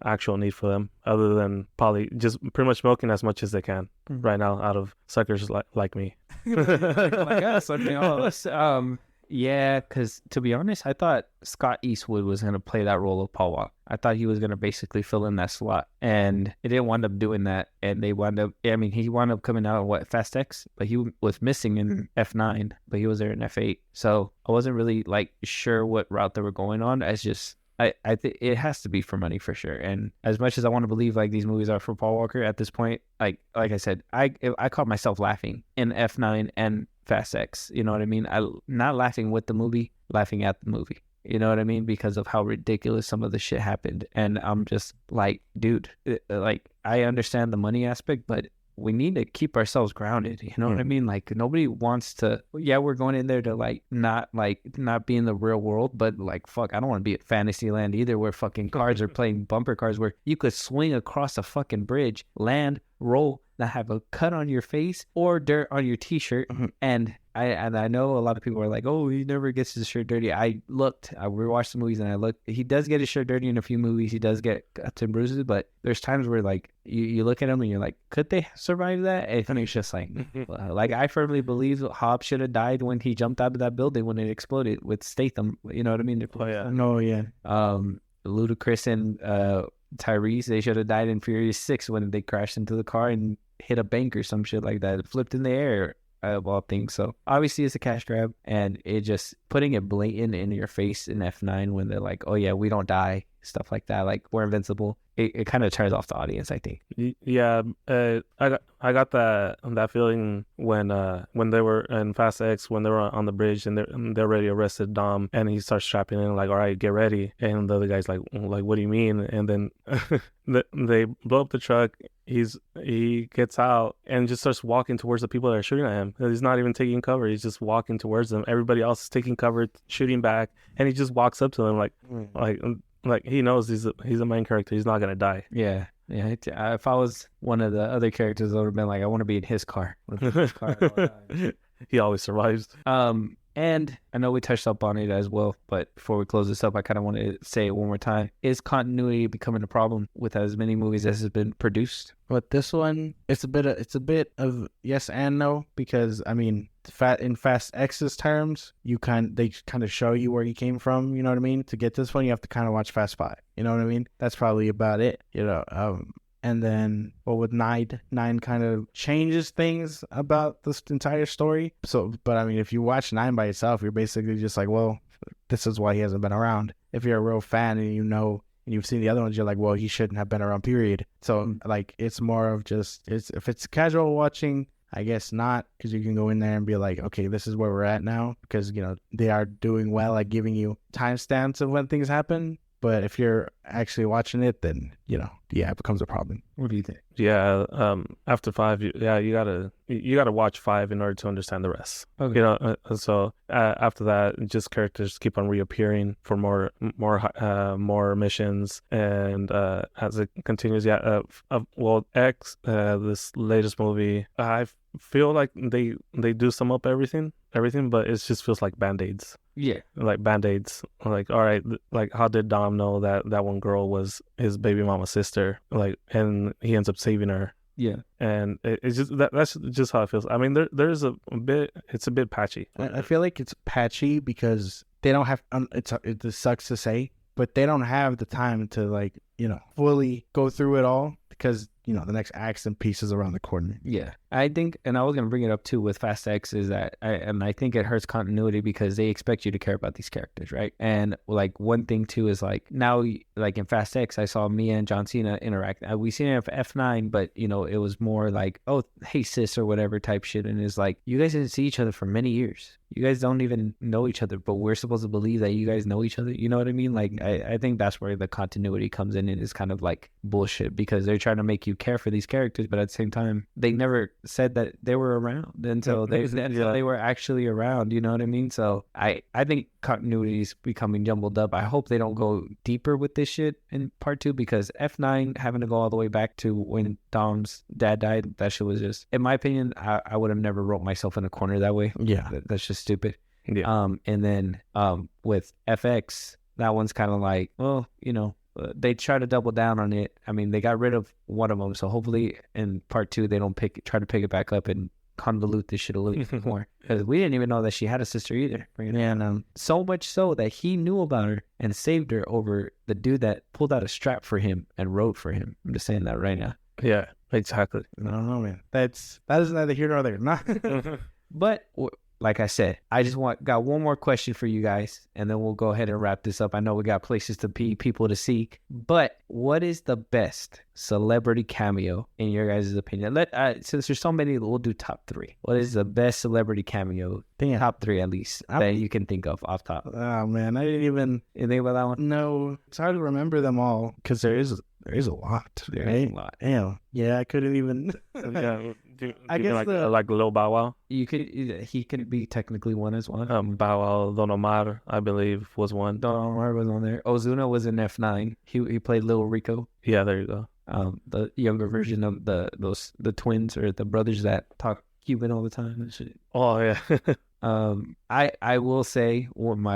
actual need for them other than probably just pretty much milking as much as they can right now out of suckers like me. Like us, I mean, all of us. Yeah, because to be honest, I thought Scott Eastwood was going to play that role of Paul Walker. I thought he was going to basically fill in that slot, and it didn't wind up doing that. And he wound up coming out of Fast X, but he was missing in F9, but he was there in F8. So I wasn't really like sure what route they were going on. It's just I think it has to be for money for sure. And as much as I want to believe like these movies are for Paul Walker at this point, like I said, I caught myself laughing in F9 and Fast X. You know what I mean? I not laughing with the movie, laughing at the movie. You know what I mean? Because of how ridiculous some of the shit happened. And I'm just like, dude, like I understand the money aspect, but we need to keep ourselves grounded. You know what I mean? Like nobody wants to, yeah, we're going in there to not be in the real world, but like, fuck, I don't want to be at Fantasyland either where fucking cars are playing bumper cars where you could swing across a fucking bridge, land, roll, not have a cut on your face or dirt on your t-shirt. And I know a lot of people are like, oh, he never gets his shirt dirty. I rewatched the movies and I looked. He does get his shirt dirty in a few movies. He does get cuts and bruises, but there's times where like you look at him and you're like, could they survive that? And it's just like, like I firmly believe Hobbs should have died when he jumped out of that building when it exploded with Statham. You know what I mean? Oh yeah. Ludacris and Tyrese, they should have died in Furious 6 when they crashed into the car and hit a bank or some shit like that. It flipped in the air. Of all things. So obviously it's a cash grab, and it just putting it blatant in your face in F9 when they're like, oh yeah, we don't die, stuff like that, like we're invincible. It kind of turns off the audience, I think. Yeah, I got that feeling when they were in Fast X, when they were on the bridge and they're already arrested Dom, and he starts strapping in like, all right, get ready, and the other guy's like, what do you mean? And then they blow up the truck. He gets out and just starts walking towards the people that are shooting at him. He's not even taking cover. He's just walking towards them. Everybody else is taking cover, shooting back, and he just walks up to them like he knows he's a main character. He's not gonna die. Yeah. If I was one of the other characters, I would have been like, I want to be in his car. He always survives. And I know we touched up on it as well, but before we close this up, I kind of want to say it one more time. Is continuity becoming a problem with as many movies as has been produced? But this one, it's a bit of yes and no, because I mean, in Fast X's terms, they kind of show you where he came from. You know what I mean? To get this one, you have to kind of watch Fast 5. You know what I mean? That's probably about it. You know. And then, with nine kind of changes things about this entire story. So, but I mean, if you watch 9 by itself, you're basically just like, well, this is why he hasn't been around. If you're a real fan and you know, and you've seen the other ones, you're like, well, he shouldn't have been around, period. So, like, it's more of just, if it's casual watching, I guess not, because you can go in there and be like, okay, this is where we're at now, because, you know, they are doing well at giving you timestamps of when things happen. But if you're actually watching it, then, you know, yeah, it becomes a problem. What do you think? Yeah, after 5, you gotta watch 5 in order to understand the rest. Okay. You know, so after that, just characters keep on reappearing for more missions, and as it continues, X, this latest movie, I feel like they do sum up everything, but it just feels like band-aids. Yeah, like band-aids. Like, all right, like how did Dom know that one girl was his baby mama's sister? Like, and he ends up saving her. Yeah, and it's just that's just how it feels. I mean, there's a bit. It's a bit patchy. I feel like it's patchy because they don't have. It sucks to say, but they don't have the time to, like, you know, fully go through it all, because, you know, the next action piece is around the corner. Yeah, I think, and I was going to bring it up too with Fast X, is that I think it hurts continuity because they expect you to care about these characters, right? And like one thing too is like now, like in Fast X, I saw Mia and John Cena interact. We seen it in F9, but you know, it was more like, oh, hey sis or whatever type shit, and it's like, you guys didn't see each other for many years. You guys don't even know each other, but we're supposed to believe that you guys know each other. You know what I mean? Like, I think that's where the continuity comes in, and it's kind of like bullshit because they're trying to make you care for these characters, but at the same time, they never said that they were around until they were actually around. You know what I mean? So I think continuity is becoming jumbled up. I hope they don't go deeper with this shit in part 2, because F9 having to go all the way back to when Dom's dad died, that shit was just, in my opinion, I would have never wrote myself in a corner that way. Yeah, that's just stupid. Yeah. And then with FX, that one's kind of like, well, you know, they try to double down on it. I mean, they got rid of one of them, so hopefully in part 2 they don't try to pick it back up and convolute this shit a little bit more, because we didn't even know that she had a sister either. And so much so that he knew about her and saved her over the dude that pulled out a strap for him and wrote for him. I'm just saying that right now. Yeah, exactly. I don't know, man. That is neither here nor there. But like I said, I just got one more question for you guys, and then we'll go ahead and wrap this up. I know we got places to be, people to see, but what is the best celebrity cameo in your guys' opinion? Since there's so many, we'll do top 3. What is the best celebrity cameo? Top 3 at least that you can think of off top. Oh man, I didn't even think about that one. No, it's hard to remember them all because there is a lot. There right? is a lot. Damn. Yeah, I couldn't even. Yeah, I guess like Lil Bow Wow. He could be technically one as one. Bow Wow, Don Omar, I believe, was one. Don Omar was on there. Ozuna was in F9. He played Lil Rico. Yeah, there you go. The younger version of the twins or the brothers that talk Cuban all the time and shit. Oh yeah. I will say one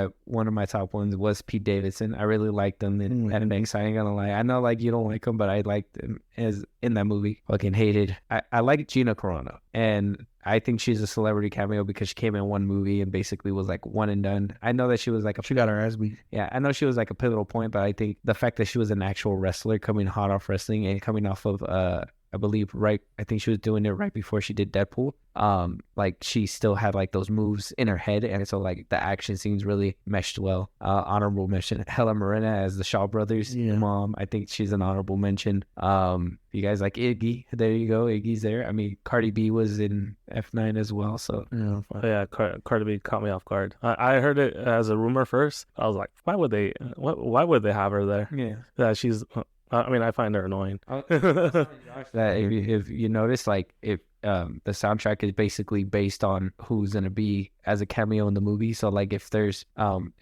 of my top ones was Pete Davidson. I really liked him in Banks. I ain't gonna lie. I know like you don't like him, but I liked him as in that movie. Fucking hated. I like Gina Carano, and I think she's a celebrity cameo because she came in one movie and basically was like one and done. I know that she was like she got her ass beat. Yeah, I know she was like a pivotal point, but I think the fact that she was an actual wrestler coming hot off wrestling and coming off of I believe I think she was doing it right before she did Deadpool. Like she still had like those moves in her head, and so like the action scenes really meshed well. Honorable mention, Helen Mirren as the Shaw Brothers mom. I think she's an honorable mention. You guys like Iggy? There you go, Iggy's there. I mean, Cardi B was in F9 as well. So Cardi B caught me off guard. I heard it as a rumor first. I was like, why would they have her there? Yeah, she's. I mean, I find her annoying. That if you notice, like if the soundtrack is basically based on who's gonna be as a cameo in the movie. So like if there's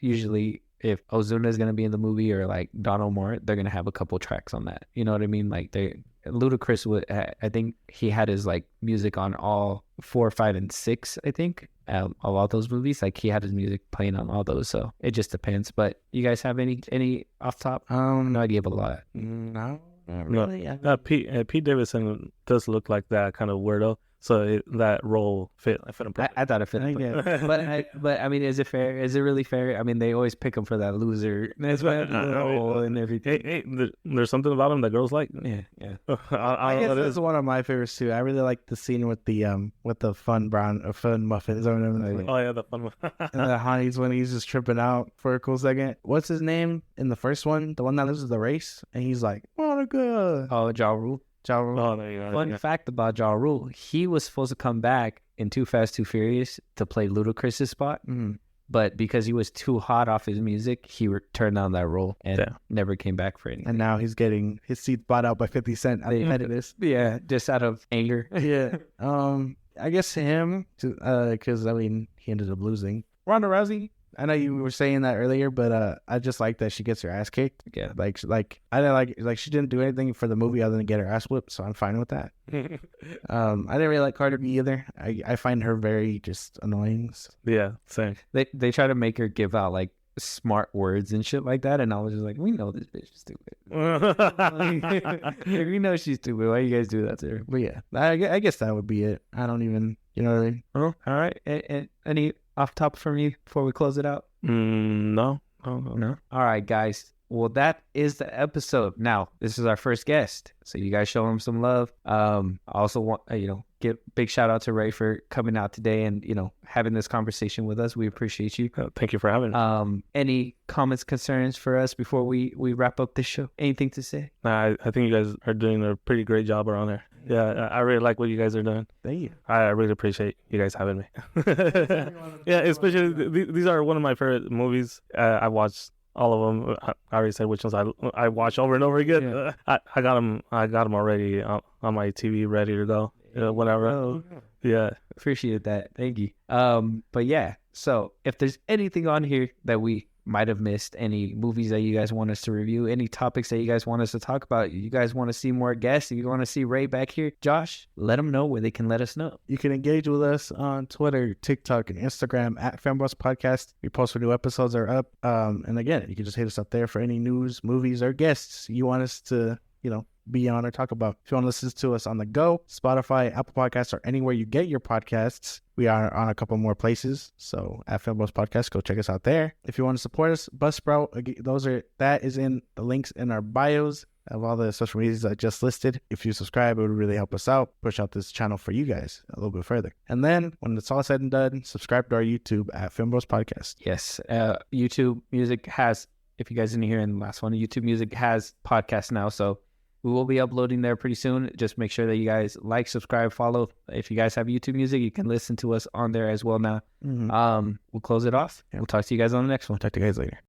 usually if Ozuna is gonna be in the movie or like Don Omar, they're gonna have a couple tracks on that. You know what I mean? Like Ludacris would. I think he had his like music on all 4, 5, and 6. I think of all those movies. Like he had his music playing on all those. So it just depends. But you guys have any off top? No idea of a lot. No, not really. No. Pete Davidson does look like that kind of weirdo. So that role fit him. I thought it fit. But I mean, is it fair? Is it really fair? I mean, they always pick him for that loser. That's why and everything. Hey, there's something about him that girls like. Yeah. I guess that's one of my favorites too. I really like the scene with the fun muffins or whatever. Oh yeah, the fun one. And the honeys when he's just tripping out for a cool second. What's his name in the first one? The one that loses the race, and he's like, Monica. Oh, Ja Rule. Oh, there you go. Fun fact about Ja Rule, he was supposed to come back in Too Fast, Too Furious to play Ludacris's spot. Mm-hmm. But because he was too hot off his music, he turned down that role and never came back for anything. And now he's getting his seat bought out by 50 Cent. Yeah, just out of anger. Yeah. I guess him, because, I mean, he ended up losing. Ronda Rousey. I know you were saying that earlier, but I just like that she gets her ass kicked. Yeah, like I didn't like she didn't do anything for the movie other than get her ass whipped, so I'm fine with that. I didn't really like Cardi B either. I find her very just annoying. Yeah, same. They try to make her give out like smart words and shit like that, and I was just like, we know this bitch is stupid. We know she's stupid. Why you guys do that to her? But yeah, I guess that would be it. I don't even, you know what I mean? Oh, all right. Any off top for me before we close it out? No. All right, guys. Well, that is the episode. Now, this is our first guest, so you guys show him some love. I also want give big shout out to Ray for coming out today and having this conversation with us. We appreciate you. Thank you for having me. Any comments, concerns for us before we wrap up this show? Anything to say? I think you guys are doing a pretty great job around there. Yeah, I really like what you guys are doing. Thank you. I really appreciate you guys having me. Yeah, especially these are one of my favorite movies. I watched all of them. I already said which ones I watch over and over again. Yeah. I got them already on my TV ready to go. Whatever. Oh, yeah. Appreciate that. Thank you. But yeah, so if there's anything on here that we might have missed, any movies that you guys want us to review, any topics that you guys want us to talk about, you guys want to see more guests, if you want to see Ray back here, Josh, let them know where they can let us know. You can engage with us on Twitter, TikTok, and Instagram at Fanboss Podcast. We post when new episodes are up. And again, you can just hit us up there for any news, movies, or guests you want us to, be on or talk about. If you want to listen to us on the go, Spotify, Apple Podcasts, or anywhere you get your podcasts, we are on a couple more places. So at Fanboss Podcast, go check us out there. If you want to support us, Buzzsprout, that is in the links in our bios. of all the social medias I just listed. If you subscribe, it would really help us out, push out this channel for you guys a little bit further. And then when it's all said and done, subscribe to our YouTube at Film Bros Podcast. Yes. YouTube Music has, if you guys didn't hear in the last one, YouTube Music has podcasts now. So we will be uploading there pretty soon. Just make sure that you guys like, subscribe, follow. If you guys have YouTube Music, you can listen to us on there as well now. We'll close it off. We'll talk to you guys on the next one. Talk to you guys later.